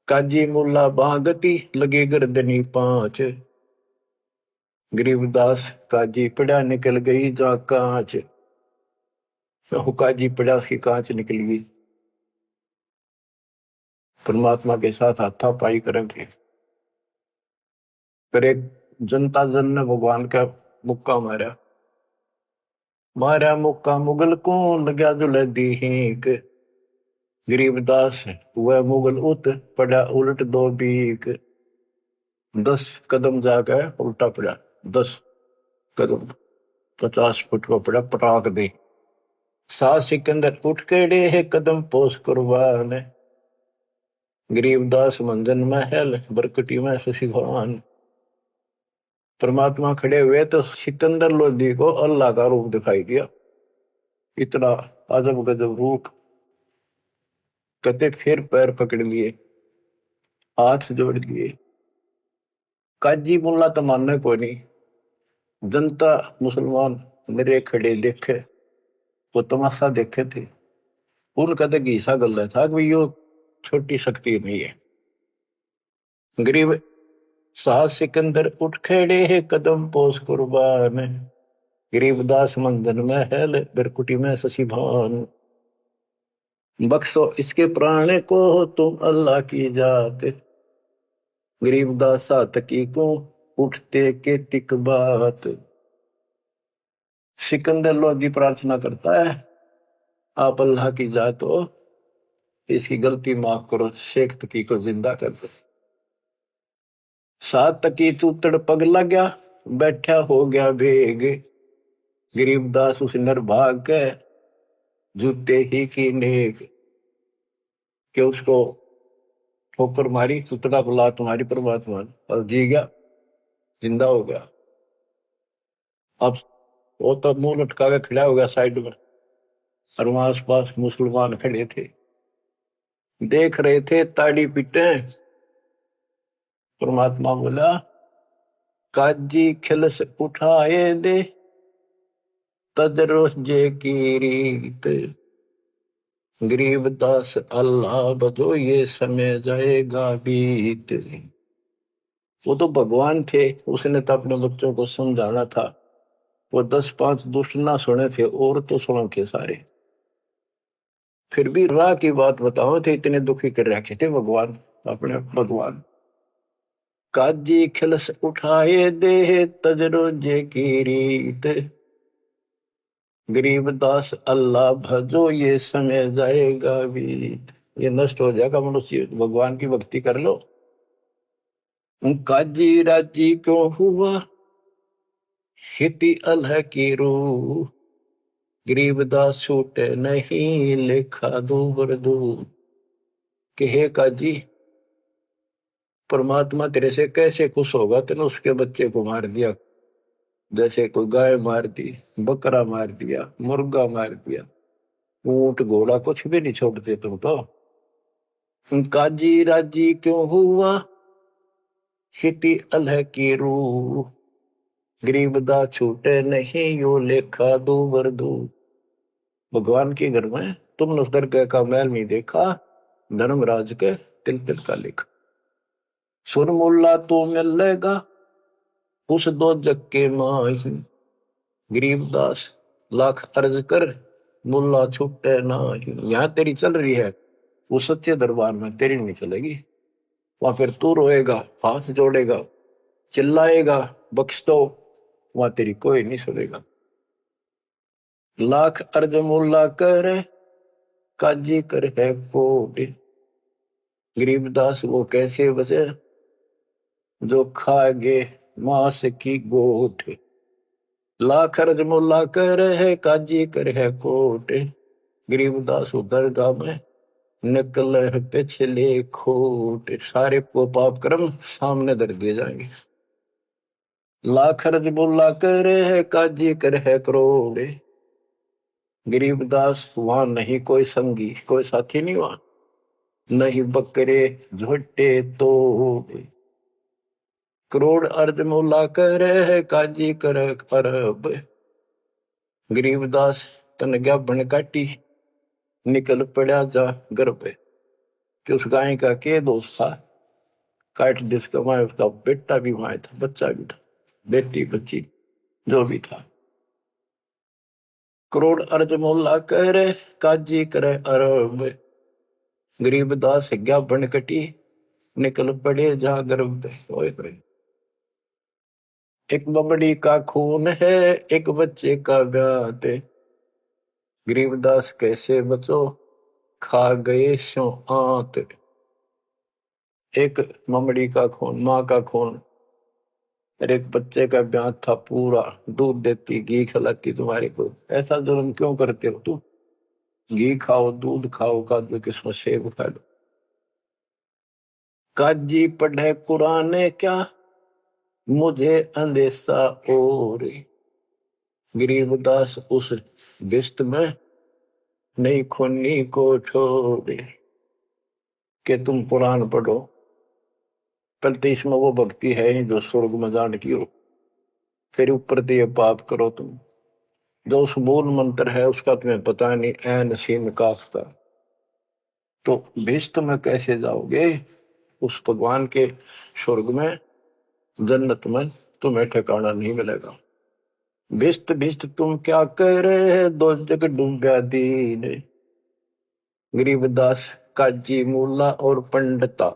काजी मुल्ला बागती लगे गर्दनी पांच, गरीबदास काजी पड़ा निकल गई जा कांच। काजी पड़ा उसकी कांच निकल गई। परमात्मा के साथ हाथापाई करेंगे। फिर एक जनता जन ने भगवान का मुक्का मारा। मारा मुक्का मुगल को लगा जुलदी हीक, गरीबदास वह मुगल उत पड़ा उलट दो बीक। 10 कदम जाकर उल्टा पड़ा, 10 कदम 50 फुट पर पड़ा, पटाक दे। सा सिकंदर उठ केड़े है कदम पोस कुर्बान, गरीबदास मंजन महल बरकटी में शशिभान। परमात्मा खड़े हुए तो सिकंदर लोधी को अल्लाह का रूप दिखाई दिया, इतना अजब गजब रूप। कहते फिर पैर पकड़ लिए, हाथ जोड़ लिए। काजी मुल्ला तो मानने को नहीं, जनता मुसलमान मेरे खड़े देखे, वो तमाशा देखे थे। उनका तो घीसा गल था कि यो छोटी शक्ति नहीं है। गरीब साहस सिकंदर उठ खड़े है कदम पोस कुर्बान, गरीबदास मंदन महल बिरकुटी में शशिभान। बख्शो इसके प्राण को तुम अल्लाह की जात, गरीबदास सातकी को उठते के तिक बात। सिकंदर लोधी प्रार्थना करता है, आप अल्लाह की जात हो, इसकी गलती माफ करो, शेख तकी को जिंदा कर दो। सात तकी तूतड़ पग लग्या बैठा हो गया भेग, गरीबदास उस नरभाग के जूते ही की नेक। कि उसको ठोकर मारी, सुतड़ा बुला तुम्हारी परमात्मा और जी गया, जिंदा हो गया। अब वो तो मुंह लटका के खड़ा हो गया साइड में, और वहां आस पास मुसलमान खड़े थे, देख रहे थे ताड़ी पीटे। परमात्मा बोला, काजी खिलस उठाए दे, तजरो जे की रीत, गरीबदास अल्लाह बजो ये समय जाएगा बीत। वो तो भगवान थे, उसने तो अपने बच्चों को समझाना था। वो 10-5 दुष्ट ना सुने थे और तो सुने थे सारे। फिर भी राह की बात बताओ थे, इतने दुखी कर रखे थे भगवान, अपने भगवान। काजी खिलस उठाए दे, तजरो जे की रीत, गरीबदास अल्लाह भजो ये समय जाएगा बीत। ये नष्ट हो जाएगा मनुष्य, भगवान की भक्ति कर लो। काजी राजी क्यों हुआ, खेती अलह की रूह, गरीबदास छूटे नहीं लेखा दूबर दूर। कि हे काजी, परमात्मा तेरे से कैसे खुश होगा, तेने उसके बच्चे को मार दिया, जैसे कोई गाय मार दी, बकरा मार दिया, मुर्गा मार दिया, ऊंट घोड़ा कुछ भी नहीं छोड़ते तुम तो। काजी राजी क्यों हुआ, खेती अलह की रूह, गरीबदा छूटे नहीं यो लेखा दूबर दूर। भगवान के घर में तुमने उस दरगाह का महल नहीं देखा, धर्मराज के तिल तिल का लेखा। सुन मुल्ला तो मिलेगा उस दो जग के माही, गरीबदास लाख अर्ज कर मुल्ला छूटे नाही। यहाँ तेरी चल रही है, वो सच्चे दरबार में तेरी नहीं चलेगी। वहां फिर तू रोएगा, हाथ जोड़ेगा, चिल्लाएगा, बख्श दो, वहां तेरी कोई नहीं सुनेगा। लाख अर्ज मुल्ला करे, काजी कर है कोट, गरीबदास वो कैसे बचे जो खागे मांस की गोट। लाख अर्ज मुल्ला करे है, काजी कर है कोट, गरीबदास दरगाह में निकल है पिछले खोट। सारे को पाप कर्म सामने धर दिए जाएंगे। लाख अर्ज मुल्ला करे है, काजी कर है करोड़, गरीबदास वहां नहीं कोई संगी, कोई साथी नहीं वहां, नहीं बकरे झोटे तो। करोड़ अर्ज मुल्ला करे है, काजी कर अरब, गरीबदास तन गया बन काटी, निकल पड़ा जा गर्भ। कि उस गाय का के दोस्त था, काट जिसका वहां, उसका बेटा भी वहां था, बच्चा भी था, बेटी बच्ची जो भी था। करोड़ अर्ज मुल्ला करे, काजी करे अरब, गरीबदास गया बन कटी, निकल पड़े जा गर्भ। एक बमड़ी का खून है, एक बच्चे का ब्यात, गरीबदास कैसे बचो खा गए शो आंत। एक ममड़ी का खून, माँ का खून, और एक बच्चे का ब्याह था पूरा, दूध देती, घी खिलाती तुम्हारे को। ऐसा जुल्म क्यों करते हो तुम? घी खाओ, दूध खाओ, काजू किस्मत सेब खा लो। काजी पढ़े कुरान क्या, मुझे अंदेशा और, गरीबदास उस बिस्त में नहीं खूनी को छोड़े। कि तुम कुरान पढ़ो, पर इसमें वो भक्ति है नहीं जो स्वर्ग में जान की हो। फिर ऊपर से ये पाप करो तुम, जो उस मूल मंत्र है उसका तुम्हें पता नहीं, ऐन सीन काफ का। तो भिस्त में कैसे जाओगे? उस भगवान के स्वर्ग में, जन्नत में तुम्हें ठिकाना नहीं मिलेगा। भिस्त भिस्त तुम क्या कह रहे हैं, दो जग डूबा दीन, गरीबदास काजी मुल्ला और पंडिता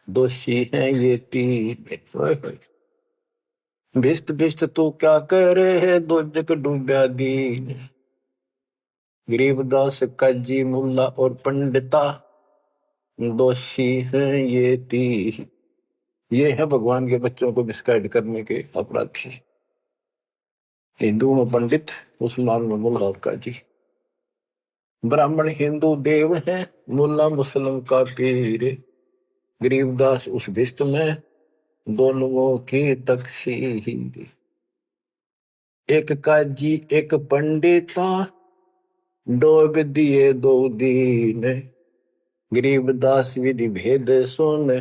दोषी हैं ये तीन। भिस्त भिस्त तू क्या कह रहे हैं, दो जग डूबा दीन, गरीबदास काजी मुल्ला और पंडिता दोषी हैं ये तीन। ये है भगवान के बच्चों को मिसगाइड करने के अपराधी। हिंदू में पंडित, मुसलमान में मुल्ला और काजी। ब्राह्मण हिंदू देव है, मुल्ला मुस्लिम का पीर, गरीबदास उस भिष्ट में दोनों की तकसीर। एक काजी एक पंडिता, डोब दिए दो दीन, गरीबदास विधि भेद सुन,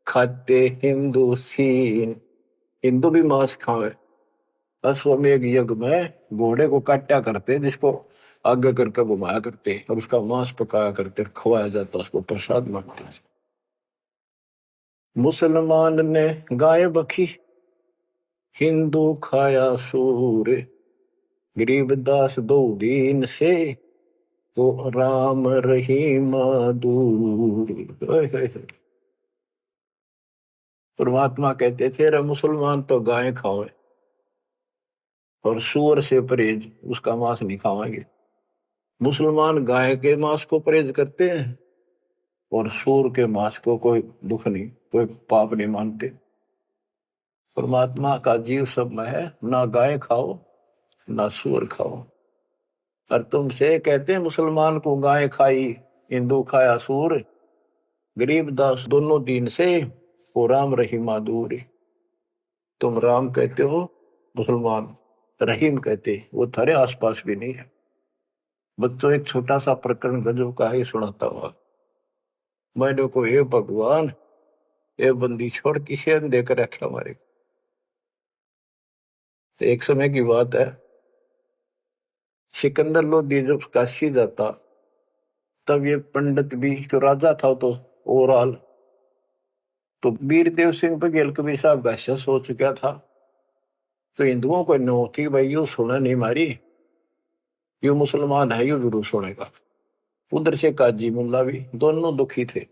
खाते हिंदू सीन। हिंदू भी मांस खावे। अश्वमेघ यज्ञ में घोड़े को काटा करते, जिसको आगे करके घुमाया करते और उसका मांस पकाया करते, खवाया जाता, उसको प्रसाद मांगते। मुसलमान ने गाय बखी, हिंदू खाया सूर, गरीबदास दो दीन से, वो राम रहीम दूर। परमात्मा कहते थे रे मुसलमान तो गाय खाओ और सूअर से परहेज, उसका मांस नहीं खावांगे। मुसलमान गाय के मांस को परहेज करते हैं और सूअर के मांस को कोई दुख नहीं, कोई पाप नहीं मानते। परमात्मा का जीव सब में है, ना गाय खाओ ना सूअर खाओ। और तुमसे कहते हैं मुसलमान को गाय खाई, हिंदू खाया सूअर, गरीबदास दोनों दीन से, वो राम रहीमा दूर। तुम राम कहते हो, मुसलमान रहीम कहते, वो थारे आसपास भी नहीं है। बच्चों एक छोटा सा प्रकरण गजब का ही सुनाता हुआ। मैंने को हे भगवान, ये बंदी छोड़ किसे देकर रखा हमारे। तो एक समय की बात है, सिकंदर लोधी जब काशी जाता, तब ये पंडित भी जो राजा था तो ओवरऑल, तो वीरदेव सिंह बघेल कबीर साहब का शस हो चुका था। तो हिंदुओं को नो थी भाई, यू सुना नहीं मारी, यू मुसलमान है, यू जरूर सुनेगा। उधर से काजी मुल्ला भी दोनों दुखी थे।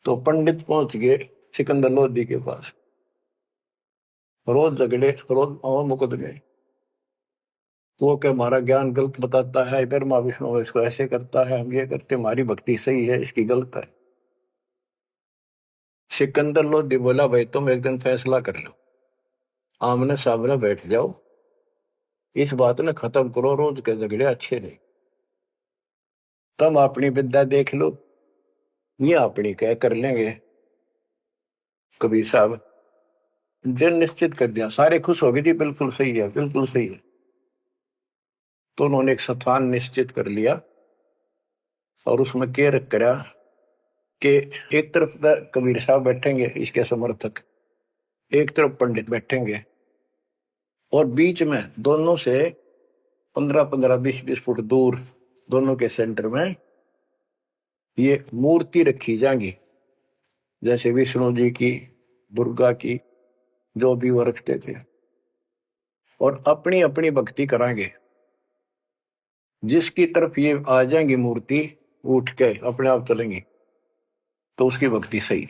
तो पंडित पहुंच गए सिकंदर लोधी के पास। रोज झगड़े, रोज मुकदमे। वो क्या हमारा ज्ञान गलत बताता है, ब्रह्मा विष्णु इसको ऐसे करता है, हम ये करते, हमारी भक्ति सही है, इसकी गलत है। सिकंदर लोधी बोला भाई तुम एक दिन फैसला कर लो, आमने सामने बैठ जाओ, इस बात ने खत्म करो, रोज के झगड़े अच्छे नहीं। तुम अपनी विद्या देख लो, ये अपनी क्या कर लेंगे। कबीर साहब जिन निश्चित कर दिया, सारे खुश हो गए जी, बिल्कुल सही है, बिल्कुल सही है। तो उन्होंने एक स्थान निश्चित कर लिया और उसमें क्या रख करा कि एक तरफ कबीर साहब बैठेंगे इसके समर्थक, एक तरफ पंडित बैठेंगे, और बीच में दोनों से 15-15, 20-20 फुट दूर दोनों के सेंटर में ये मूर्ति रखी जाएंगी, जैसे विष्णु जी की, दुर्गा की, जो भी वो रखते थे, और अपनी अपनी भक्ति कराएंगे। जिसकी तरफ ये आ जाएंगी मूर्ति, उठ के अपने आप चलेंगी, तो उसकी भक्ति सही।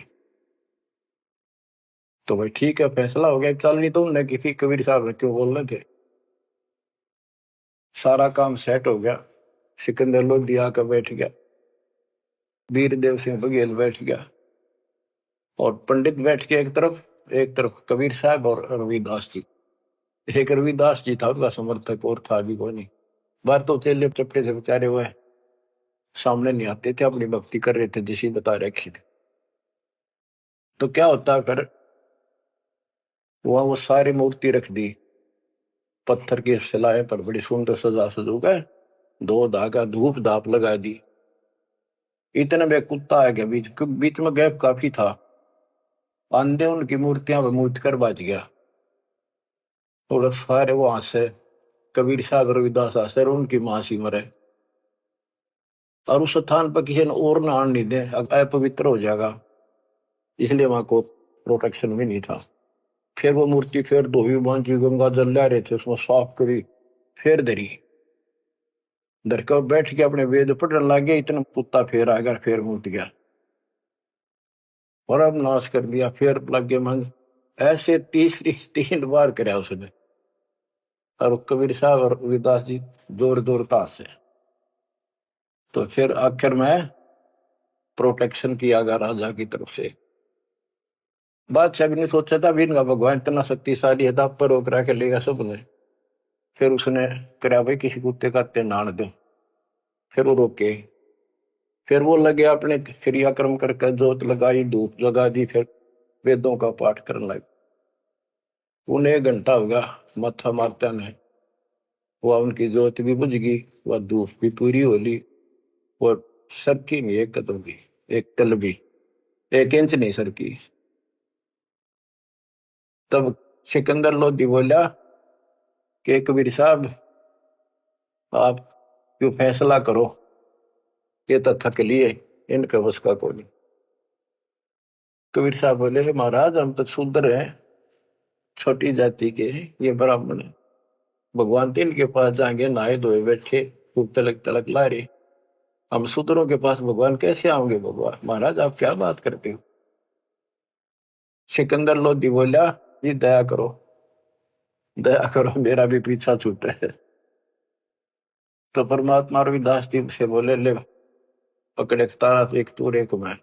तो भाई ठीक है, फैसला हो गया, चल नहीं तुमने किसी कबीर साहब ने क्यों बोलने थे। सारा काम सेट हो गया, सिकंदर लोधी आकर बैठ गया, वीरदेव सिंह बघेल बैठ गया, और पंडित बैठ के एक तरफ कबीर साहब और रविदास जी। एक रविदास जी था उसका समर्थक, और था भी कोई नहीं। बाहर तो चेले चपटे से बेचारे हुए सामने नहीं आते थे, अपनी भक्ति कर रहे थे जिसे बता रखी थी। तो क्या होता फिर, वहां वो सारी मूर्ति रख दी, पत्थर की शिलाएं पर बड़ी सुंदर सजा सजू गए, दो धागा धूप धाप लगा दी। इतने में कुत्ता आ गया, बीच में गैप काफी था, आंधे उनकी मूर्तियां पर मूर्त कर बाज गया। थोड़ा सारे वहां से कबीर साहब रविदास आसर उनकी मां सी मरे, और उस स्थान पर किसी ने और ना आने नहीं दे, अपवित्र हो जाएगा, इसलिए वहां को प्रोटेक्शन भी नहीं था। फिर वो मूर्ति फिर धोई बांधी, गंगा जल ला रहे थे, उसमें साफ करी, फिर धरी, धर कर बैठ के अपने वेद पढ़ने लग गया। इतना कुत्ता फिर आ गया, फिर मूर्त गया और अब नाश कर दिया, फिर लग गए मन। ऐसे तीसरी 3 बार कराया उसने, और कबीर साहब और रविदास जी जोर जोर ताश से। तो फिर आखिर में प्रोटेक्शन किया गया राजा की तरफ से। बादशाह भी नहीं सोचा था भी इनका भगवान इतना शक्तिशाली है, पर रोक रहा लेगा सबने। फिर उसने करा भाई किसी कुत्ते का नान दो, फिर वो रोके, फिर वो लगे अपने क्रियाक्रम करके जोत लगाई, धूप लगा दी, फिर वेदों का पाठ करने लगे। उन्हें 1 घंटा होगा माथा मारता ने, वह उनकी जोत भी बुझ गई, वह धूप भी पूरी हो ली, और सरकी नहीं 1 कदम भी, 1 तल भी, 1 इंच नहीं सरकी। तब सिकंदर लोधी बोला कि कबीर साहब आप क्यों फैसला करो, ये तो थक लिए, इनका बस का कोई नहीं। कबीर साहब बोले महाराज हम तो शूद्र हैं, छोटी जाति के हैं, ये ब्राह्मण है, भगवान तो इनके पास जाएंगे, नहाए धोए बैठे, खूब तलक तलक ला रहे, हम शूद्रों के पास भगवान कैसे आओगे? भगवान महाराज आप क्या बात करते हो? सिकंदर लोधी बोला जी दया करो, दया करो, मेरा भी पीछा छूटे है। तो परमात्मा रविदास जी से बोले ले पकड़े तारा एक तूर एक मैं,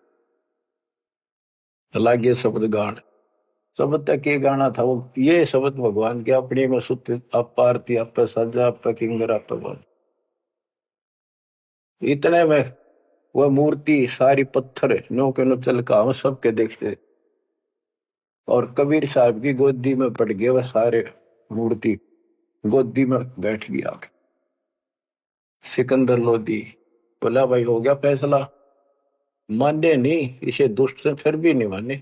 लागे शब्द गान। शब्द तक ये गाना था वो, ये शब्द भगवान के अपनी में सुत आप आरती आप सजा आप किंगर आप बोल। इतने में वह मूर्ति सारी पत्थर नो के नो चल का हम सबके देखते, और कबीर साहब की गोदी में पड़ गए वह सारे मूर्ति, गोदी में बैठ गया। सिकंदर लोधी बोला भाई हो गया फैसला, माने नहीं, इसे दुष्ट से फिर भी नहीं माने,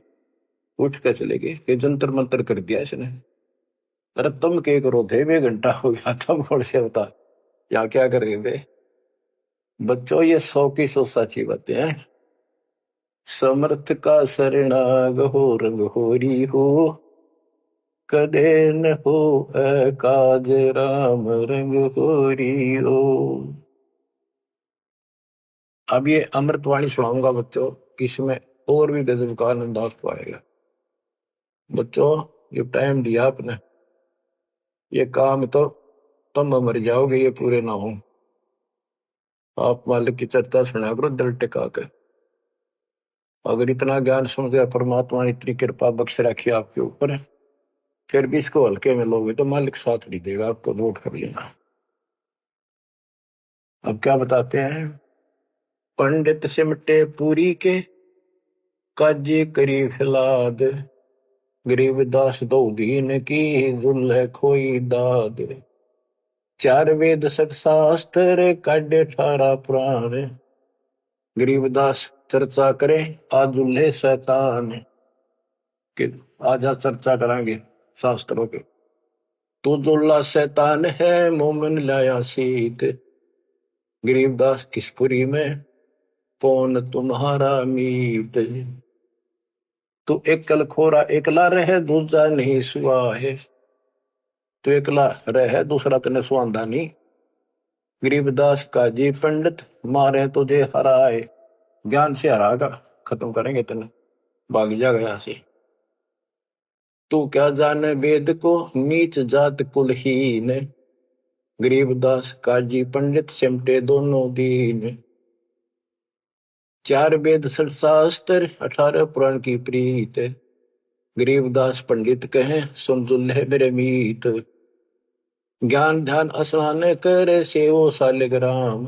उठ कर चले गए कि जंतर मंतर कर दिया इसने। अरे तुम क्या करो थे, 1 घंटा हो गया, तुम कौन से बता यहाँ क्या कर रहे थे? बच्चों ये 100 की 100 सच्ची बातें हैं। समर्थ का शरणाग हो रंग होरी हो, कदे न हो काज राम रंग होरी हो। अब ये अमृतवाणी सुनाऊंगा बच्चों, इसमें और भी गजब का आनंद आप पाएगा। बच्चों ये टाइम दिया आपने, ये काम तो तुम मर जाओगे ये पूरे ना हो। आप मालिक की चर्चा सुना करो दिल टिका कर। अगर इतना ज्ञान समझ गया, परमात्मा ने इतनी कृपा बख्श रखी आपके ऊपर, फिर भी इसको हल्के में लोगे तो मालिक साथ नहीं देगा, आपको नोट कर लेना। अब क्या बताते हैं? पंडित सिमटे पूरी के, काजी करी फिलाद, गरीबदास दो दीन की, जुल्ह खोई दाद। 4 वेद 7 शास्त्र, काढ़े 18 पुराण, गरीबदास चर्चा करे आजुल्हे शैतान के। आज चर्चा करांगे शास्त्रों के। तू जुल्ला शैतान है, मोमिन लाया सीत, गरीबदास किसपुरी में कौन तुम्हारा मीत। तू एकल खोरा एकला रहे, दूसरा नहीं सुआ है, तू एकला रहे दूसरा तेने सुआंदा नहीं। गरीबदास काजी पंडित मारे तुझे हराए, ज्ञान से हरागा, खत्म करेंगे तेने, भाग जा गया से। तू क्या जाने वेद को, नीच जात कुलहीन, गरीबदास काजी पंडित सिमटे दोनों दीन। 4 वेद 7 शास्त्र, 18 पुराण की प्रीत, गरीबदास पंडित कहे सुन दुल्हे मेरे मीत। ज्ञान ध्यान स्नान करे, सेवो सालिग्राम,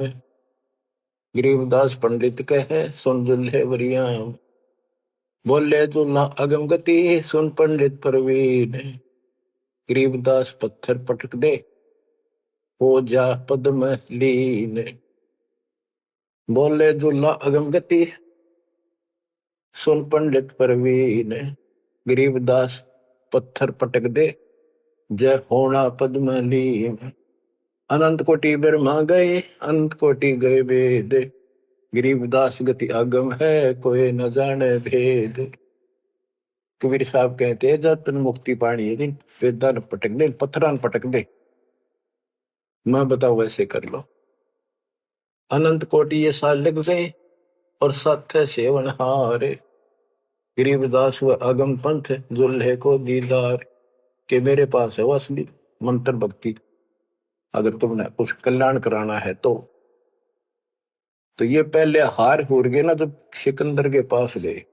गरीबदास पंडित कहे सुन दुल्हे वरियाम। बोले दुल्हा अगम गति, सुन पंडित प्रवीण, गरीबदास पत्थर पटक दे, हो जा पद्म लीन। बोले दुल्हा अगम गति, सुन पंडित प्रवीण, गरीबदास पत्थर पटक दे, जय होना पद्म लीन। अनंत कोटि ब्रह्मा गए, अनंत कोटि गए वेद, गरीबदास गति आगम है, कोई न जाने भेद। कबीर साहब कहते हैं जब तन मुक्ति पानी है दिन, वेदा न पटक दे, पत्थरान पटक दे, मैं बताओ वैसे कर लो। अनंत कोटि ये साल लग गए, और सत्य है सेवन हारे, गरीबदास व अगम पंथ, दुल्हे को दीदार, के मेरे पास है वो असली मंत्र भक्ति, अगर तुमने कुछ कल्याण कराना है तो ये पहले हार हो गए ना, जब सिकंदर के पास गए,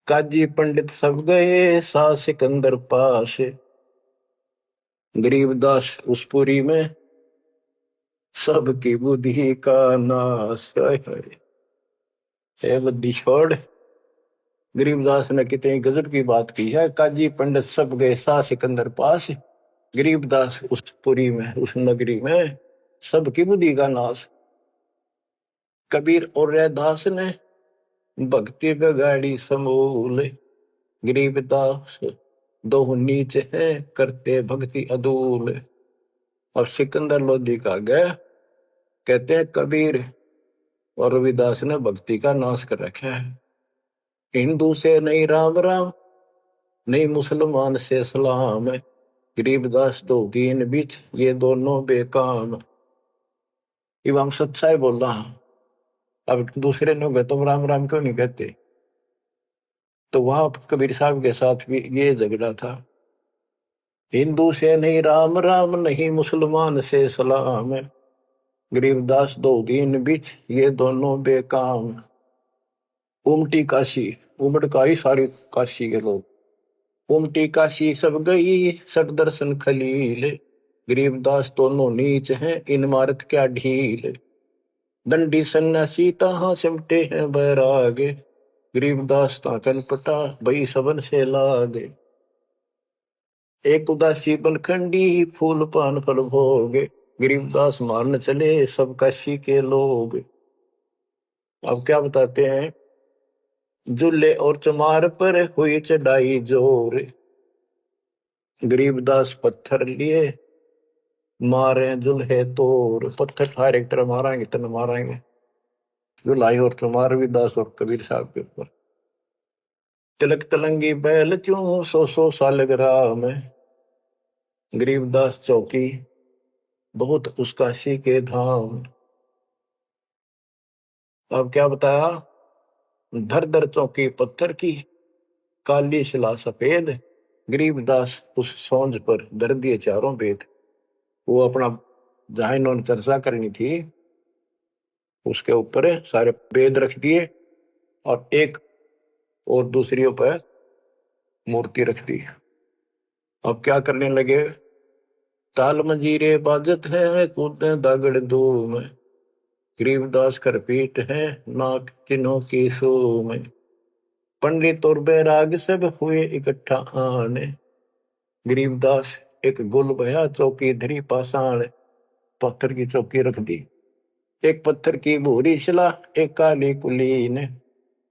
काजी पंडित सब गए, सा सिकंदर पास, गरीबदास उस पुरी में सबकी बुद्धि का नाश। है बुद्धि छोड़। गरीबदास ने कितनी गजब की बात की है। काजी पंडित सब गए सा सिकंदर पास, गरीबदास उस पुरी में, उस नगरी में सबकी बुद्धि का नाश। कबीर और रैदास ने भक्ति बिगाड़ी समूल, गरीबदास दो नीच है करते भक्ति अदूल। अब सिकंदर लोधी का गया, कहते हैं कबीर और रविदास ने भक्ति का नाश कर रखा है। हिंदू से नहीं राम राम, नहीं मुसलमान से सलाम, गरीबदास तो दीन बीच ये दोनों बेकाम। इब हम सच्चाई बोल रहा हूं। अब दूसरे लोग तुम राम राम क्यों नहीं कहते? तो वहां कबीर साहब के साथ भी ये झगड़ा था। हिंदू से नहीं राम राम, नहीं मुसलमान से सलाम, गरीबदास दो दीन बीच ये दोनों बेकाम। उमटी काशी, उमड़ का ही सारी काशी के लोग। उमटी काशी सब गई सट दर्शन खलील, गरीबदास दोनों नीच हैं इन मारत क्या ढील। दंडी सन्यासी तहां सिमटे हैं बैरागे, गरीबदास ताकन पटा भई सबन से लागे। एक उदासी बनखंडी फूल पान फल भोगे, गरीबदास मारन चले सब काशी के लोग। अब क्या बताते हैं? जुल्ले और चमार पर हुई चढ़ाई जोर, गरीबदास पत्थर लिए मारे जुल्हे तोर। पत्थर ठारे एक तरह मारेंगे तन मारेंगे। जुलाई और चमार भी दास और कबीर साहब के ऊपर। तिलक तलंगी बैल क्यों सौ सालगिरह में, गरीबदास चौकी बहुत उसका सी के धाम। अब क्या बताया? धर धर चौकी पत्थर की, काली शिला सफेद, गरीबदास उस सोंज पर धर दिए चारों वेद। वो अपना जहां इन्होंने चर्चा करनी थी उसके ऊपर सारे वेद रख दिए और एक और दूसरी पर मूर्ति रख दी। अब क्या करने लगे? ताल मंजीरे बाजत है कूदे दागड़ धूम, गरीबदास कर पीट है नाक चिन्हों की सूम। पंडित और बैराग सब हुए इकट्ठा आने, गरीबदास एक गुल भया चौकी धरी पाषाण। पत्थर की चौकी रख दी। एक पत्थर की भूरी शिला, एक काली कुलीन,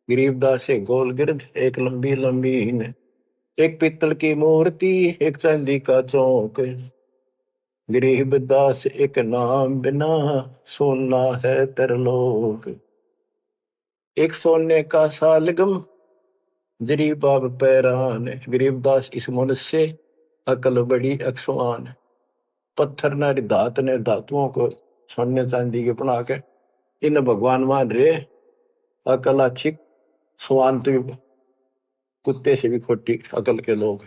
गरीबदास एक गोल गिरद एक लंबी लंबीन। एक पित्तल की मूर्ति एक चांदी का चौक, गरीबदास एक नाम बिना सोना है तरलोक। एक सोने का सालगम जरी बाब पैरान, गरीबदास इस मनुष्य अकल बड़ी अक्सवान। पत्थर न धात ने धातुओं को सोने चांदी के बना के इन भगवान मान रे। अकल अच्छी, स्वान तो कुत्ते से भी खोटी अकल के लोग।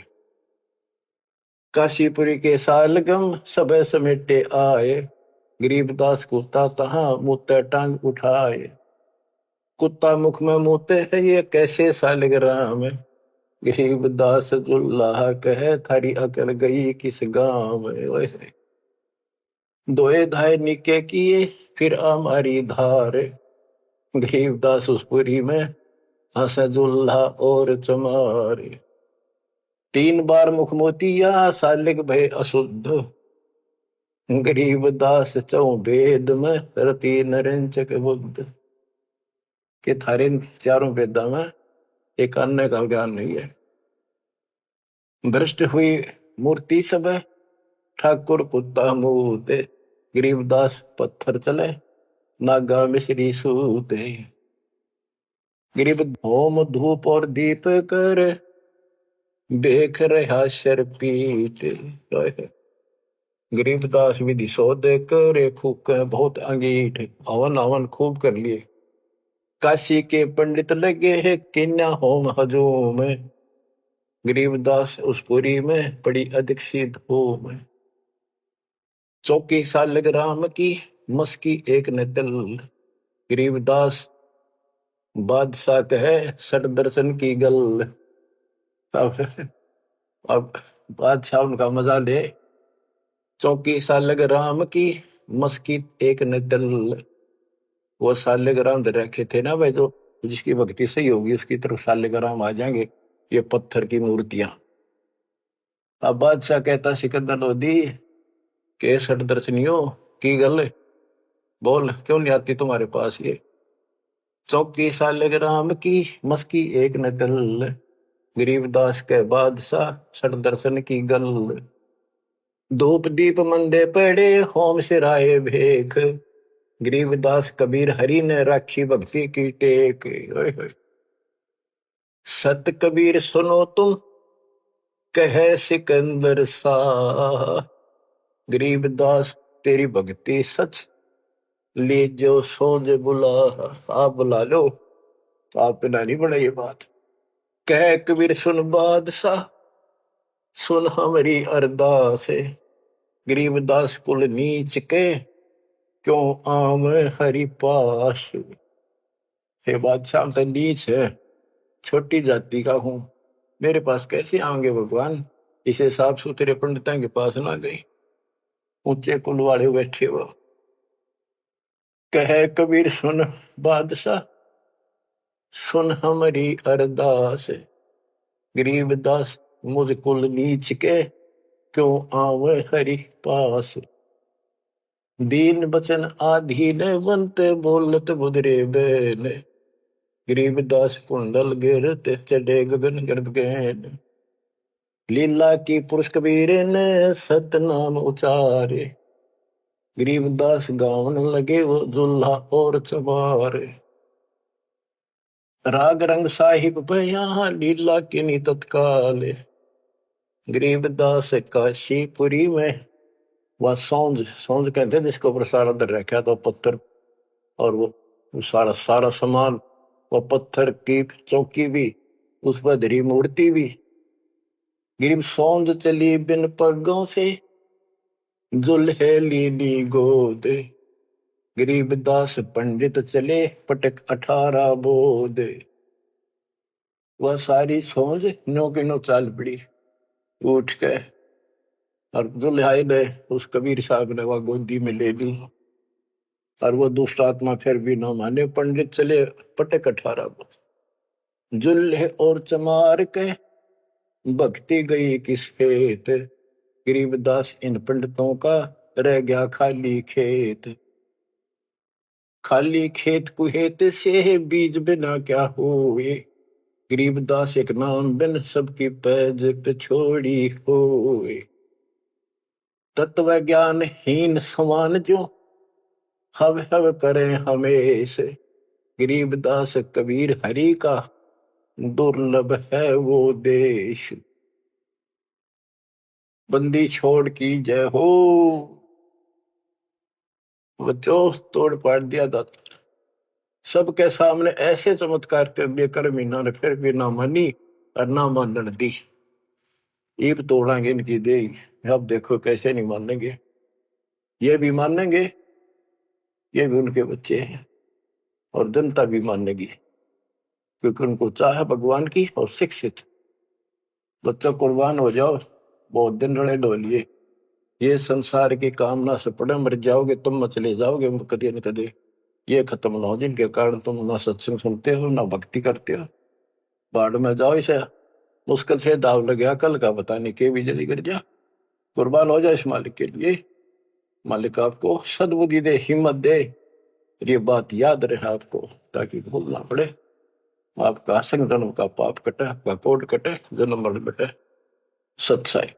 काशीपुरी के सालगम सब समेटे आए, गरीबदास कुत्ता तहां मुँह टांग उठाए। कुत्ता मुख में मुते है ये कैसे सालग्राम, गरीबदास जुल्लाह कहे थारी अकल गई किस गांव में। दोए धाय निके किए फिर हमारी धार, गरीबदास उस पुरी में हसजुल्ला और चमार। 3 बार मुख मोतिया सालिग भय अशुद्ध, गरीबदास चौ वेद में रति नरेंचक बुद्ध। के थारे चारों वेदा में एक अन्य का ज्ञान नहीं है। भ्रष्ट हुई मूर्ति सब ठाकुर कुत्ता मूते, गरीबदास पत्थर चले नागा मिश्री सूते। गरीब होम धूप और दीप कर बेख रहा शर पीट, गरीबदास विधि सौद करे फूक बहुत अंगीठ। हवन हवन खूब कर लिए। काशी के पंडित लगे है किन्या होम हजूम, गरीबदास उस पुरी में पड़ी अधिक सी धूम। चौकी सालग राम की मस्की एक न तल, गरीबदास बादशाह कहे सट दर्शन की गल। अब बादशाह उनका मजा ले। चौकी सालग राम की मस्की एक न दल। वो सालेग्राम दे रखे थे ना भाई, जो जिसकी भक्ति सही होगी उसकी तरफ सालेग्राम आ जाएंगे, ये पत्थर की मूर्तियां। अब बादशाह कहता सिकंदर लोधी के सठ दर्शनियों की गल, बोल क्यों नहीं आती तुम्हारे पास ये। चौकी सालेग्राम की मस्की एक न दल, गरीबदास के बादशाह सठ दर्शन की गल। धूप दीप मंदे पड़े होम सिराए भेख, गरीबदास कबीर हरि ने राखी भक्ति की टेक। ओए होए। सत कबीर सुनो तुम कहे सिकंदर शाह, गरीबदास तेरी भक्ति सच ले जो सोज बुला। आप बुला लो, तो आप बिना नहीं बड़ा ये बात। कह कबीर सुन बादशाह सुन हमारी अरदास, गरीबदास कुल नीच के क्यों आम हरि पास। हे बादशाह तो नीच है, छोटी जाति का हूं, मेरे पास कैसे आएंगे भगवान। इसे साफ सुथरे पंडितों के पास ना गई, ऊंचे कुल वाले बैठे वो। कहे कबीर सुन बादशाह सुन हमारी अरदास, गरीबदास मुझ कुल नीच के क्यों आवे हरि पास। दीन बचन आधीन बनते बोलत बुदरे बैन, गरीबदास कुंडल गिरते चढ़े गगन गर्द गैन। लीला की पुरुष कबीर ने सतनाम उचारे, गरीबदास गावन लगे वो दुल्हा और चमारे। राग रंग साहिब यहाँ लीला की नी तत्काल, गरीबदास काशीपुरी में वह सौंज सौंज कहते हैं जिसको ऊपर सारा दर रखा तो पत्थर, और वो सारा सारा सामान, वो पत्थर की चौकी भी, उस पर धरी मूर्ति भी। गिरीब सौंज चली बिन पगों से जुल्हे लीली गोद, गरीबदास पंडित चले पटक 18 बोध। वह सारी सौंज नो की नो चाल पड़ी, उठ के और दुल्हाई ने उस कबीर साहब ने वह गोदी में ले ली। और वो दुष्ट आत्मा फिर भी न माने, पंडित चले पटक 18 बोध। जुल्हे और चमार के भक्ति गई किस खेत, गरीबदास इन पंडितों का रह गया खाली खेत। खाली खेत कुहेत से बीज बिना क्या हुए, गरीबदास एक नाम बिन सबकी पैज पे छोड़ी हुए। तत्व ज्ञान हीन समान जो हव हव करें हमेशा, गरीबदास कबीर हरि का दुर्लभ है वो देश। बंदी छोड़ की जय हो, बच्चों तोड़ पाड़ दिया दाता। सबके सामने ऐसे चमत्कार कर दिए कर मीना ने, फिर भी ना मानी और ना मानन दी। ईब तोड़ांगे इनकी दे, अब देखो कैसे नहीं मानेंगे। ये भी मानेंगे, ये भी उनके बच्चे हैं, और जनता भी मानेगी, क्योंकि उनको चाह भगवान की और शिक्षित। बच्चों कुर्बान हो जाओ, बहुत दिन रड़े ढो लिए। ये संसार की कामना से पड़े मर जाओगे तुम, चले जाओगे कदे न कदे। ये खत्म ना हो, जिनके कारण तुम ना सत्संग सुनते हो ना भक्ति करते हो, बाढ़ में जाओ। इसे मुश्किल से दाव लग गया, कल का पता नहीं के भी जल्दी कर जा। कुर्बान हो जाए इस मालिक के लिए, मालिक आपको सद्बुद्धि दे, हिम्मत दे। ये बात याद रहे आपको, ताकि भूल ना पड़े। आपका संग जन्म का पाप कटे, आपका कोट कटे, जन्म मरण बटे। सत्साई।